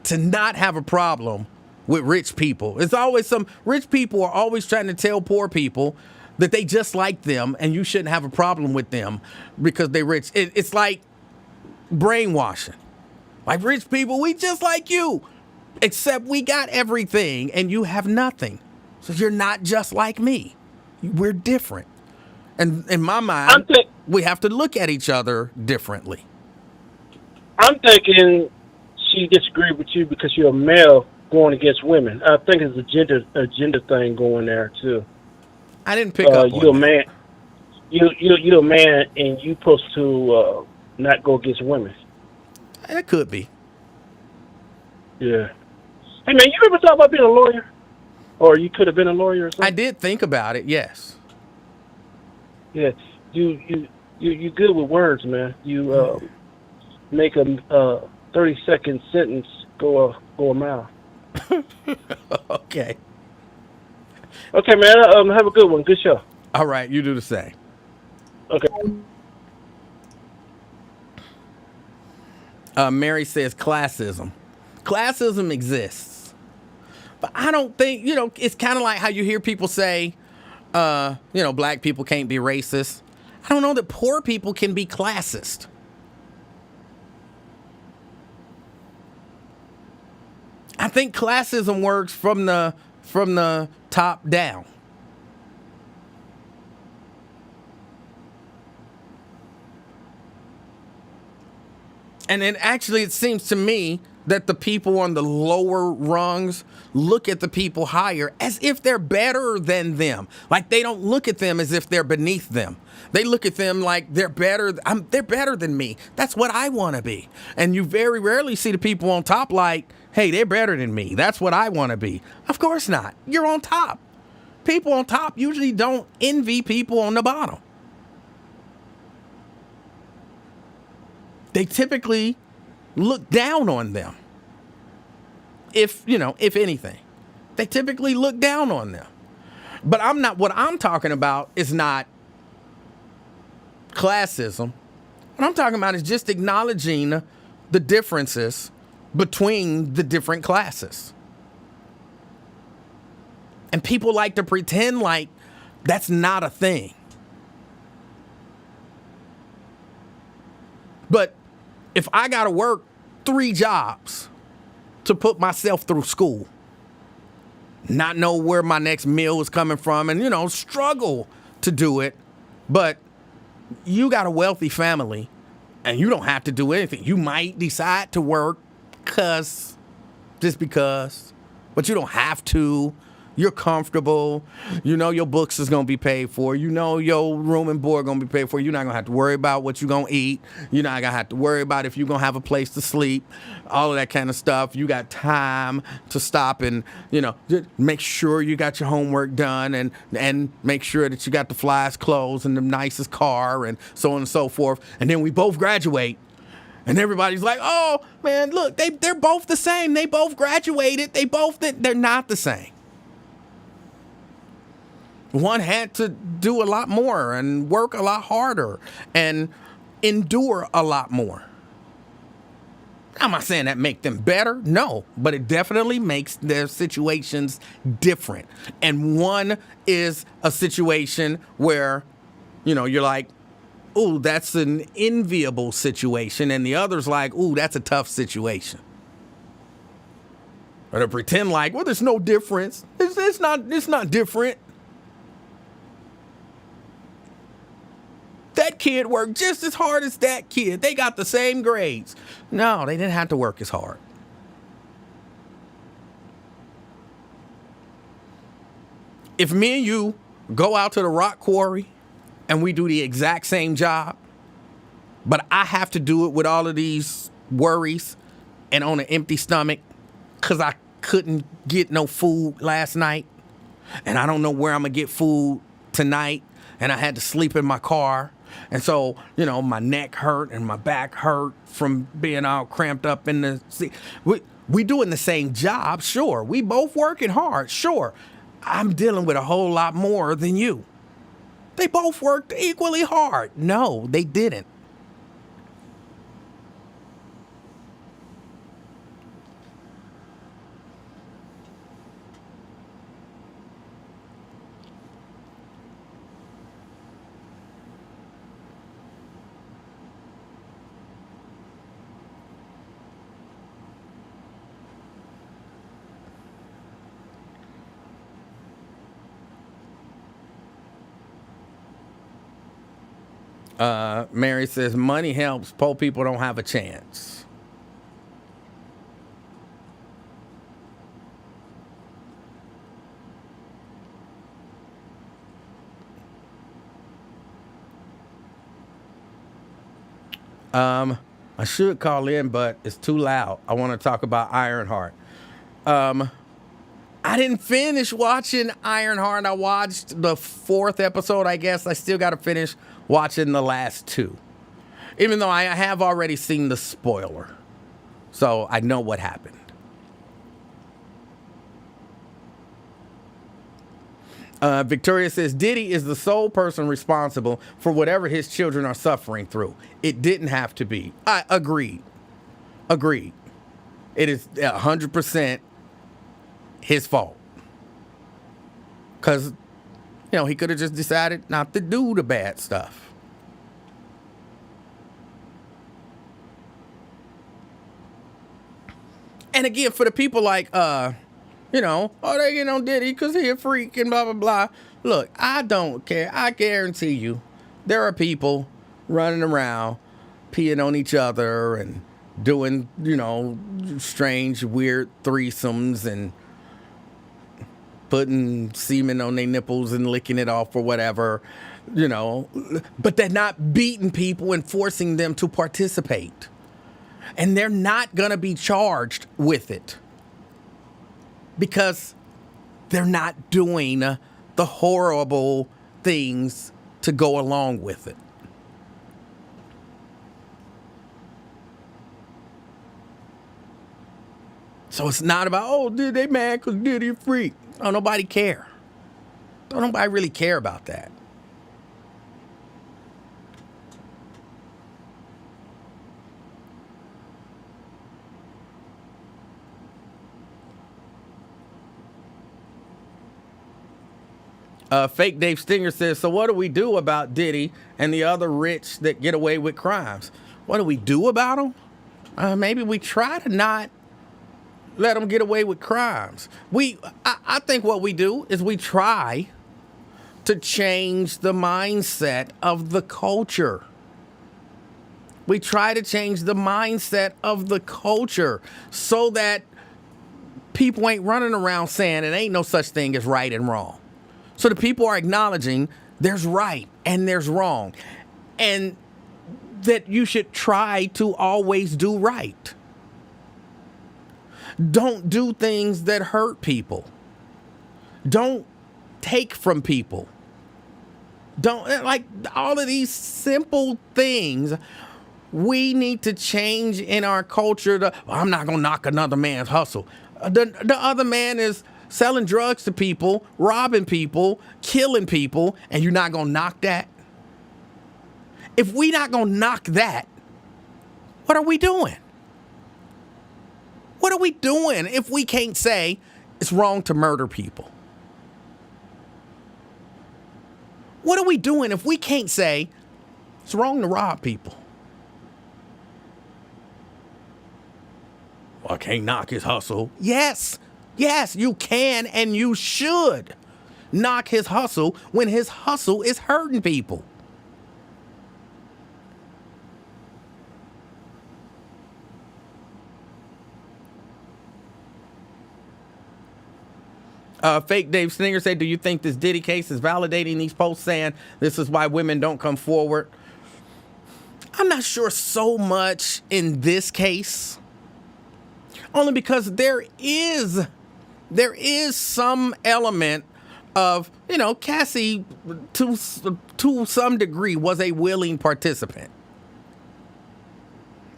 to not have a problem with rich people. It's always rich people are always trying to tell poor people that they just like them and you shouldn't have a problem with them because they're rich. It's like brainwashing. Like, rich people, we just like you, except we got everything and you have nothing. So you're not just like me. We're different. And in my mind, we have to look at each other differently. I'm thinking she disagreed with you because you're a male going against women. I think it's a gender thing going there too. I didn't pick up on you're a that. man. You're a man, and you're supposed to not go against women. It could be. Yeah. Hey man, you ever thought about being a lawyer, or you could have been a lawyer or something? I did think about it. Yes. Yeah. You good with words, man. You make a 30-second sentence go a mile. Okay. Okay, man. Have a good one. Good show. All right, you do the same. Okay. Mary says classism. Classism exists. But I don't think, it's kind of like how you hear people say, black people can't be racist. I don't know that poor people can be classist. I think classism works from the top down. And then actually it seems to me that the people on the lower rungs look at the people higher as if they're better than them. Like, they don't look at them as if they're beneath them. They look at them like they're better than me. That's what I want to be. And you very rarely see the people on top like, hey, they're better than me. That's what I want to be. Of course not. You're on top. People on top usually don't envy people on the bottom. They typically look down on them. If anything, they typically look down on them. But what I'm talking about is not classism. What I'm talking about is just acknowledging the differences between the different classes. And people like to pretend like that's not a thing. But if I got to work 3 jobs to put myself through school, not know where my next meal is coming from, and, struggle to do it, but you got a wealthy family and you don't have to do anything. You might decide to work just because, but you don't have to. You're comfortable. Your books is going to be paid for. Your room and board going to be paid for. You're not going to have to worry about what you're going to eat. You're not going to have to worry about if you're going to have a place to sleep, all of that kind of stuff. You got time to stop and, just make sure you got your homework done and make sure that you got the flyest clothes and the nicest car and so on and so forth. And then we both graduate. And everybody's like, oh, man, look, they're both the same. They both graduated. They're not the same. One had to do a lot more and work a lot harder and endure a lot more. I'm not saying that make them better, no, but it definitely makes their situations different. And one is a situation where, you're like, ooh, that's an enviable situation. And the other's like, ooh, that's a tough situation. Or to pretend like, well, there's no difference. It's not different. That kid worked just as hard as that kid. They got the same grades. No, they didn't have to work as hard. If me and you go out to the rock quarry and we do the exact same job, but I have to do it with all of these worries and on an empty stomach because I couldn't get no food last night and I don't know where I'm going to get food tonight and I had to sleep in my car. And so, my neck hurt and my back hurt from being all cramped up in the seat. We doing the same job, sure. We both working hard, sure. I'm dealing with a whole lot more than you. They both worked equally hard. No, they didn't. Mary says, money helps, poor people don't have a chance. I should call in, but it's too loud. I want to talk about Ironheart. I didn't finish watching Ironheart. I watched the 4th episode, I guess. I still got to finish watching the last 2. Even though I have already seen the spoiler. So I know what happened. Victoria says, Diddy is the sole person responsible for whatever his children are suffering through. It didn't have to be. I agreed. It is 100% his fault. Because, he could have just decided not to do the bad stuff. And again, for the people like, they get on Diddy because he a freak and blah, blah, blah. Look, I don't care. I guarantee you there are people running around peeing on each other and doing, strange, weird threesomes and putting semen on their nipples and licking it off or whatever, but they're not beating people and forcing them to participate. And they're not going to be charged with it because they're not doing the horrible things to go along with it. So it's not about, did they mad because Diddy a freak? Don't nobody care. Don't nobody really care about that. Fake Dave Stinger says, so what do we do about Diddy and the other rich that get away with crimes? What do we do about them? Maybe we try to not let them get away with crimes. I think what we do is we try to change the mindset of the culture. We try to change the mindset of the culture so that people ain't running around saying it ain't no such thing as right and wrong. So the people are acknowledging there's right and there's wrong, and that you should try to always do right. Don't do things that hurt people. Don't take from people. Don't, like, all of these simple things we need to change in our culture. I'm not going to knock another man's hustle. The other man is selling drugs to people, robbing people, killing people, and you're not going to knock that? If we not going to knock that, what are we doing? What are we doing if we can't say it's wrong to murder people? What are we doing if we can't say it's wrong to rob people? Well, I can't knock his hustle. Yes, Yes, you can and you should knock his hustle when his hustle is hurting people. Fake Dave Sninger said, do you think this Diddy case is validating these posts saying this is why women don't come forward? I'm not sure so much in this case. Only because there is some element of, Cassie to some degree was a willing participant.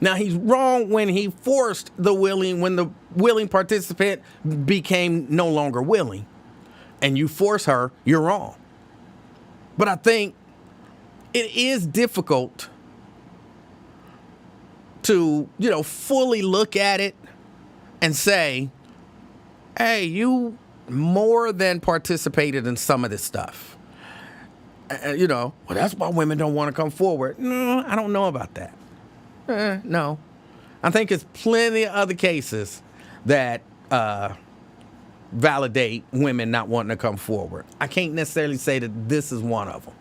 Now, he's wrong when he forced when the willing participant became no longer willing. And you force her, you're wrong. But I think it is difficult to, fully look at it and say, hey, you more than participated in some of this stuff. Well, that's why women don't want to come forward. No, I don't know about that. No. I think it's plenty of other cases that validate women not wanting to come forward. I can't necessarily say that this is one of them.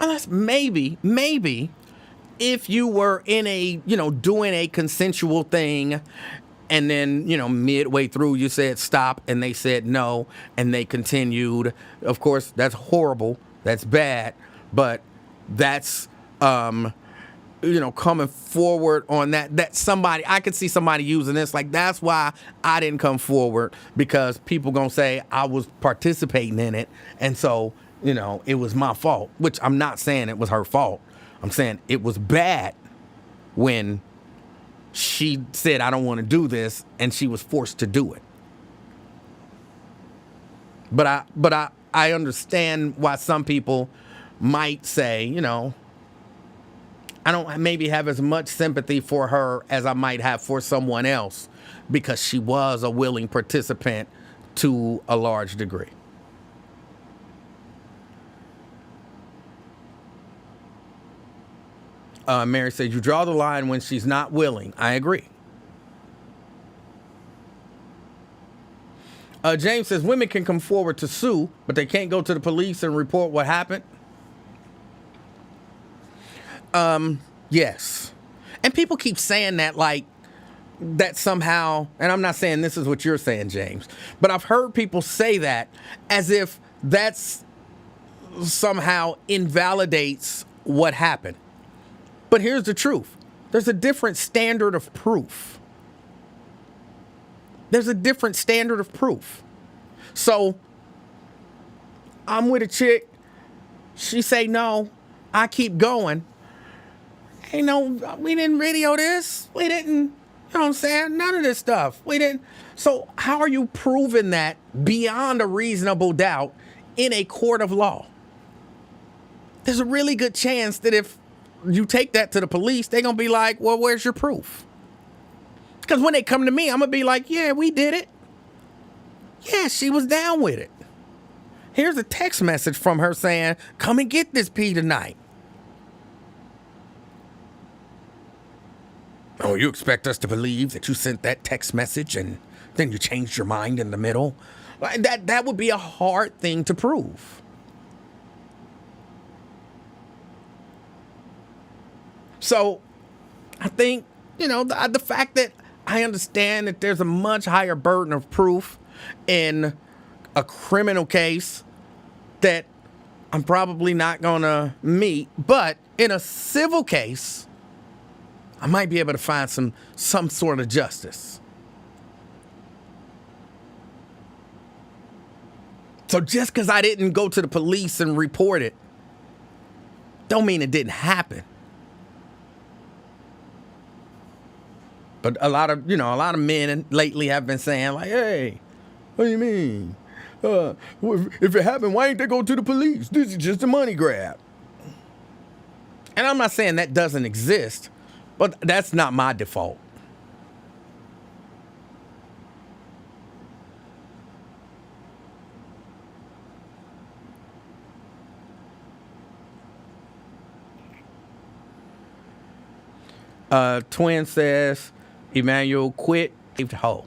Unless maybe if you were in a, doing a consensual thing and then, midway through you said stop and they said no and they continued. Of course, that's horrible. That's bad. But that's, coming forward on that somebody, I could see somebody using this. Like, that's why I didn't come forward, because people going to say I was participating in it. And so, it was my fault, which I'm not saying it was her fault. I'm saying it was bad when she said, I don't want to do this, and she was forced to do it. But I understand why some people might say, I don't maybe have as much sympathy for her as I might have for someone else, because she was a willing participant to a large degree. Mary says, you draw the line when she's not willing. I agree. James says, women can come forward to sue, but they can't go to the police and report what happened. Yes. And people keep saying that like that somehow, and I'm not saying this is what you're saying, James, but I've heard people say that as if that's somehow invalidates what happened. But here's the truth. There's a different standard of proof. There's a different standard of proof. So I'm with a chick. She say no. I keep going. Hey, no, we didn't video this. We didn't, you know what I'm saying? None of this stuff. We didn't. So how are you proving that beyond a reasonable doubt in a court of law? There's a really good chance that if you take that to the police, they're going to be like, well, where's your proof? Because when they come to me, I'm going to be like, yeah, we did it. Yeah, she was down with it. Here's a text message from her saying, come and get this pee tonight. Oh, you expect us to believe that you sent that text message and then you changed your mind in the middle? That would be a hard thing to prove. So I think, the fact that I understand that there's a much higher burden of proof in a criminal case that I'm probably not going to meet, but in a civil case, I might be able to find some sort of justice. So just because I didn't go to the police and report it, don't mean it didn't happen. But a lot of men lately have been saying like, hey, what do you mean? If it happened, why ain't they go to the police? This is just a money grab. And I'm not saying that doesn't exist, but that's not my default. Twin says, Emanuel, quit. Hoe.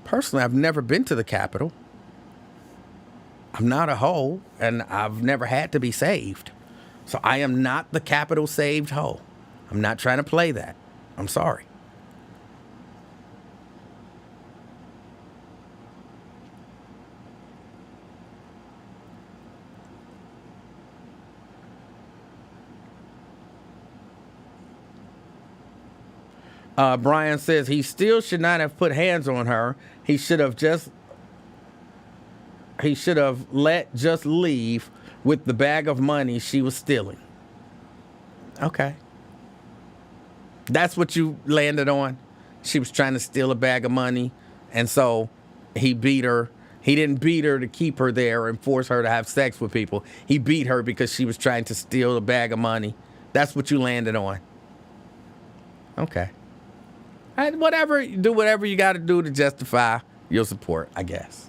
Personally, I've never been to the Capitol. I'm not a hoe, and I've never had to be saved. So I am not the Capitol saved hoe. I'm not trying to play that. I'm sorry. Brian says he still should not have put hands on her. He should have let just leave with the bag of money she was stealing. Okay. That's what you landed on? She was trying to steal a bag of money, and so he beat her. He didn't beat her to keep her there and force her to have sex with people. He beat her because she was trying to steal a bag of money. That's what you landed on. Okay. And do whatever you got to do to justify your support, I guess.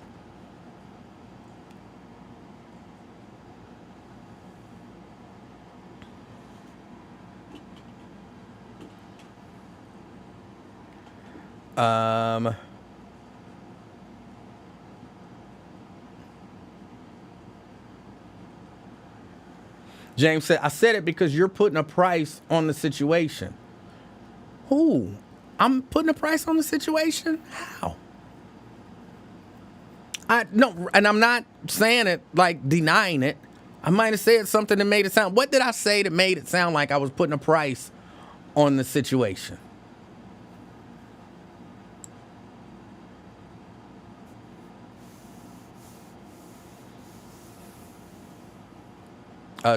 James said, I said it because you're putting a price on the situation. Who? I'm putting a price on the situation? How? No, and I'm not saying it like denying it. I might have said something that made it sound. What did I say that made it sound like I was putting a price on the situation?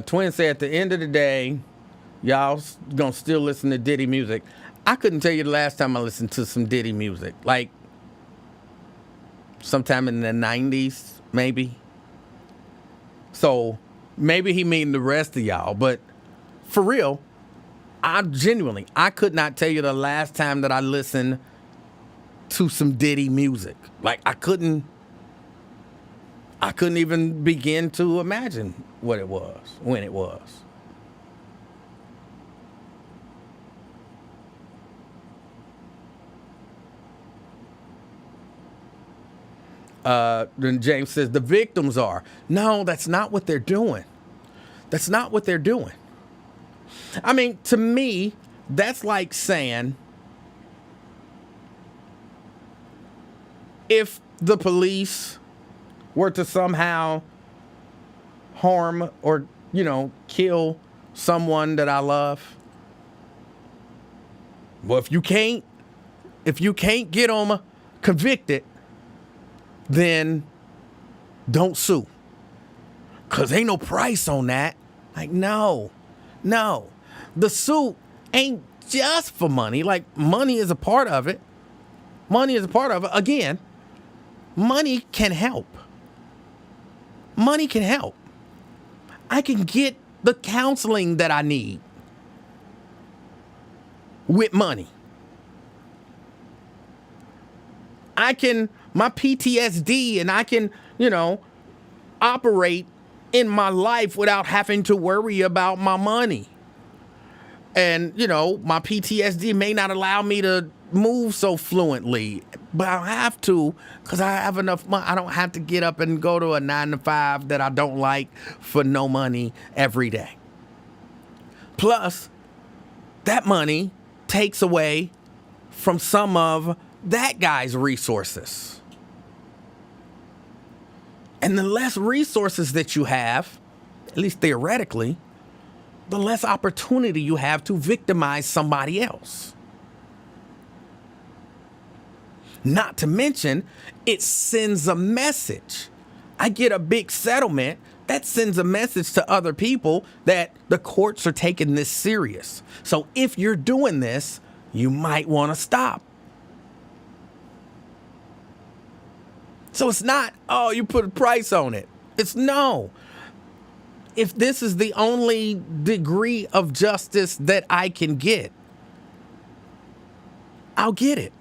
Twin said, at the end of the day, y'all gonna still listen to Diddy music. I couldn't tell you the last time I listened to some Diddy music. Like, sometime in the 90s, maybe. So, maybe he mean the rest of y'all. But, for real, I could not tell you the last time that I listened to some Diddy music. Like, I couldn't even begin to imagine what it was, when it was. Then James says, the victims are. No, that's not what they're doing. That's not what they're doing. I mean, to me, that's like saying, if the police were to somehow harm or, kill someone that I love, well, if you can't get them convicted, then don't sue. Because ain't no price on that. Like, no. The suit ain't just for money. Like, money is a part of it. Again, money can help. I can get the counseling that I need with money. My PTSD, and I can, operate in my life without having to worry about my money. And, my PTSD may not allow me to move so fluently, but I have to because I have enough money. I don't have to get up and go to a 9-to-5 that I don't like for no money every day. Plus, that money takes away from some of that guy's resources. And the less resources that you have, at least theoretically, the less opportunity you have to victimize somebody else. Not to mention, it sends a message. I get a big settlement, that sends a message to other people that the courts are taking this serious. So if you're doing this, you might want to stop. So it's not, oh, you put a price on it. It's no. If this is the only degree of justice that I can get, I'll get it.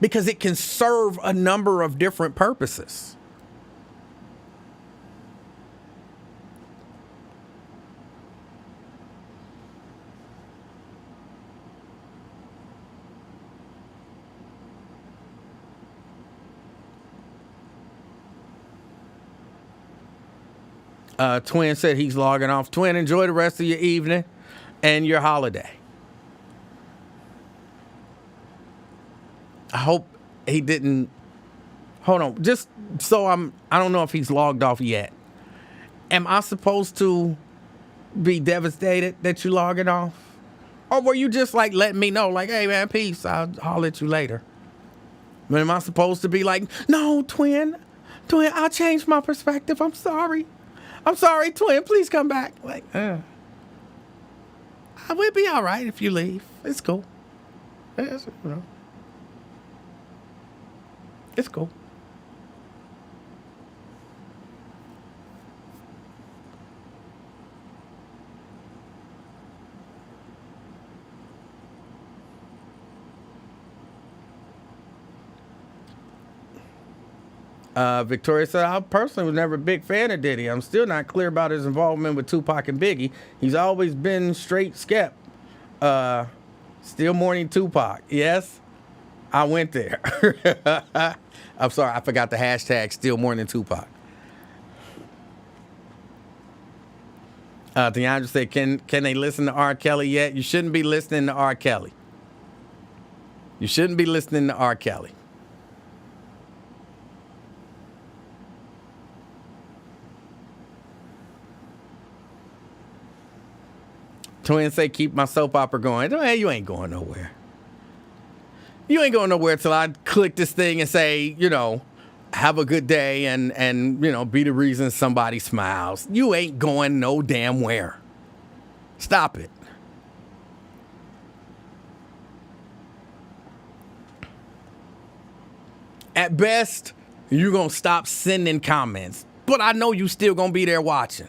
Because it can serve a number of different purposes. Twin said he's logging off. Twin, enjoy the rest of your evening and your holiday. I hope he didn't. Hold on. Just so I don't know if he's logged off yet. Am I supposed to be devastated that you logging off? Or were you just like letting me know, like, hey man, peace, I'll holler at you later? But am I supposed to be like, no, Twin, I'll change my perspective. I'm sorry, Twin, please come back. Like, we'll be all right if you leave. It's cool. It's cool. Victoria said, I personally was never a big fan of Diddy. I'm still not clear about his involvement with Tupac and Biggie. He's always been straight skep. Still mourning Tupac. Yes, I went there. I'm sorry, I forgot the hashtag still mourning Tupac. DeAndre said, can they listen to R. Kelly yet? You shouldn't be listening to R. Kelly. You shouldn't be listening to R. Kelly. Twin say, keep my soap opera going. Hey, you ain't going nowhere. You ain't going nowhere till I click this thing and say, have a good day and be the reason somebody smiles. You ain't going no damn where. Stop it. At best, you're going to stop sending comments. But I know you still going to be there watching.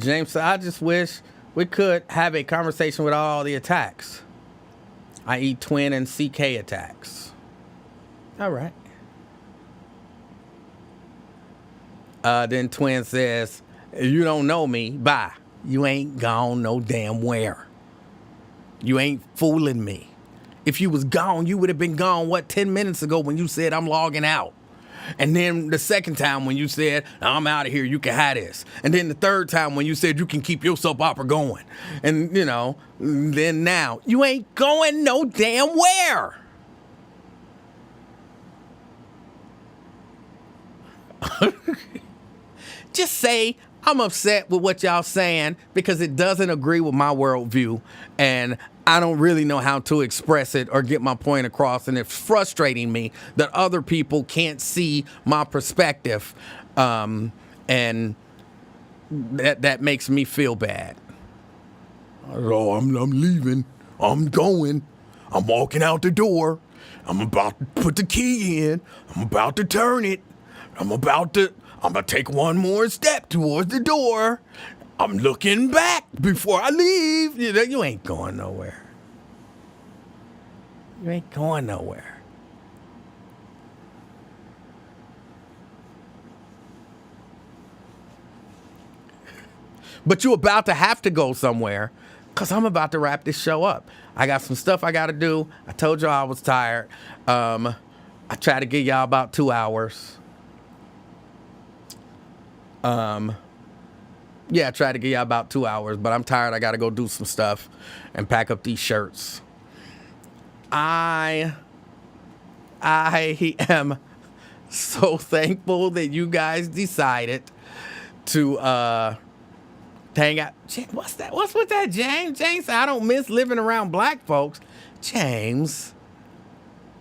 James said, I just wish we could have a conversation with all the attacks, i.e. Twin and CK attacks. All right. Then Twin says, you don't know me, bye. You ain't gone no damn where. You ain't fooling me. If you was gone, you would have been gone, 10 minutes ago when you said I'm logging out. And then the second time when you said, I'm out of here, you can have this. And then the third time when you said you can keep your soap opera going. And, then now, you ain't going no damn where. Just say, I'm upset with what y'all saying because it doesn't agree with my worldview. And I don't really know how to express it or get my point across. And it's frustrating me that other people can't see my perspective. And that makes me feel bad. Oh, I'm leaving. I'm going. I'm walking out the door. I'm about to put the key in. I'm about to turn it. I'm going to take one more step towards the door. I'm looking back before I leave. You ain't going nowhere. You ain't going nowhere. But you about to have to go somewhere because I'm about to wrap this show up. I got some stuff I got to do. I told y'all I was tired. I tried to give y'all about 2 hours. I tried to give y'all about 2 hours, but I'm tired. I got to go do some stuff and pack up these shirts. I am so thankful that you guys decided to hang out. What's that? What's with that, James? James said, I don't miss living around black folks. James,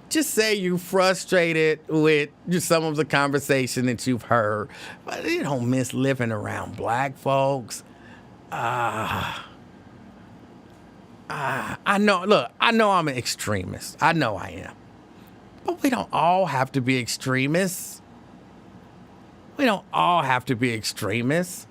just say you frustrated with just some of the conversation that you've heard, but you don't miss living around black folks. I know. Look, I know I'm an extremist. I know I am, but we don't all have to be extremists. We don't all have to be extremists.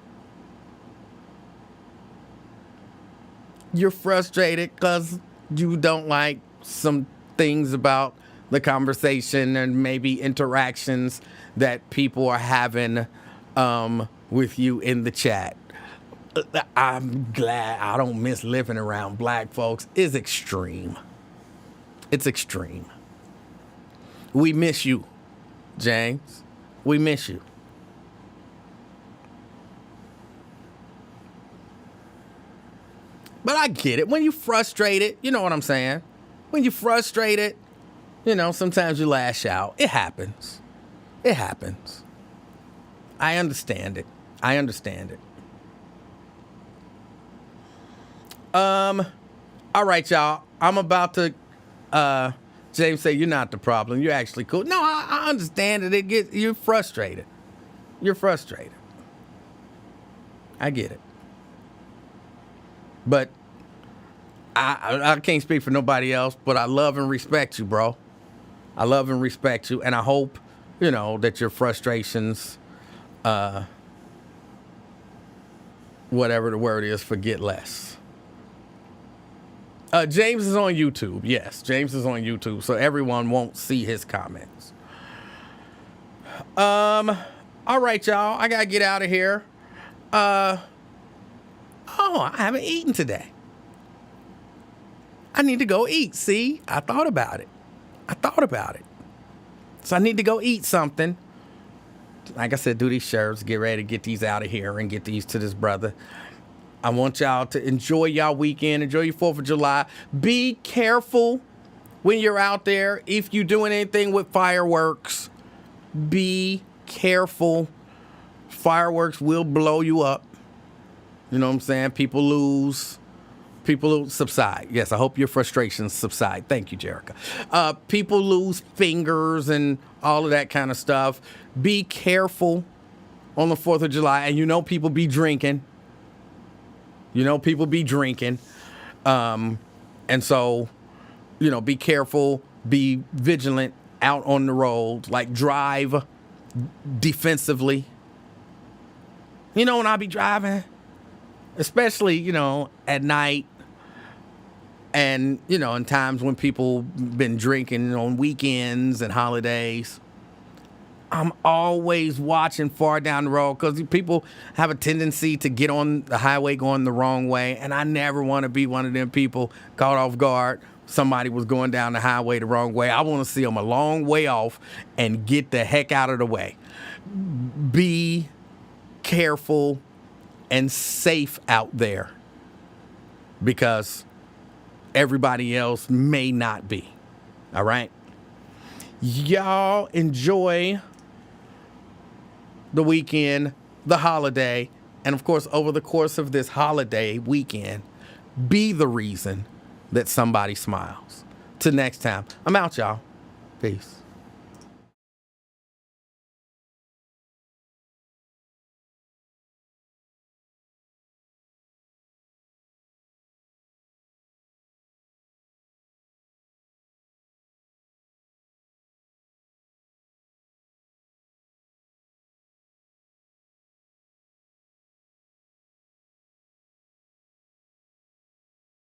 You're frustrated because you don't like some things about the conversation and maybe interactions that people are having with you in the chat. I'm glad I don't miss living around black folks. It's extreme. It's extreme. We miss you, James. We miss you. But I get it. When you're frustrated, you know what I'm saying? When you're frustrated, sometimes you lash out. It happens. It happens. I understand it. I understand it. All right, y'all. I'm about to, James say, you're not the problem. You're actually cool. No, I understand it. You're frustrated. You're frustrated. I get it. But I can't speak for nobody else, but I love and respect you, bro. I love and respect you. And I hope, that your frustrations, whatever the word is, forget less. James is on YouTube. Yes, James is on YouTube, so everyone won't see his comments. All right, y'all. I gotta get out of here. I haven't eaten today. I need to go eat. See, I thought about it. So I need to go eat something. Like I said, do these shirts, get ready to get these out of here and get these to this brother. I want y'all to enjoy y'all weekend. Enjoy your 4th of July. Be careful when you're out there. If you're doing anything with fireworks, be careful. Fireworks will blow you up. You know what I'm saying? People lose. People subside. Yes, I hope your frustrations subside. Thank you, Jerica. People lose fingers and all of that kind of stuff. Be careful on the 4th of July. And people be drinking. And so, be careful, be vigilant out on the road, like drive defensively. When I be driving, especially, at night and, in times when people been drinking on weekends and holidays, I'm always watching far down the road because people have a tendency to get on the highway going the wrong way. And I never want to be one of them people caught off guard. Somebody was going down the highway the wrong way. I want to see them a long way off and get the heck out of the way. Be careful and safe out there because everybody else may not be. All right? Y'all enjoy the weekend, the holiday, and of course, over the course of this holiday weekend, be the reason that somebody smiles. Till next time, I'm out, y'all. Peace.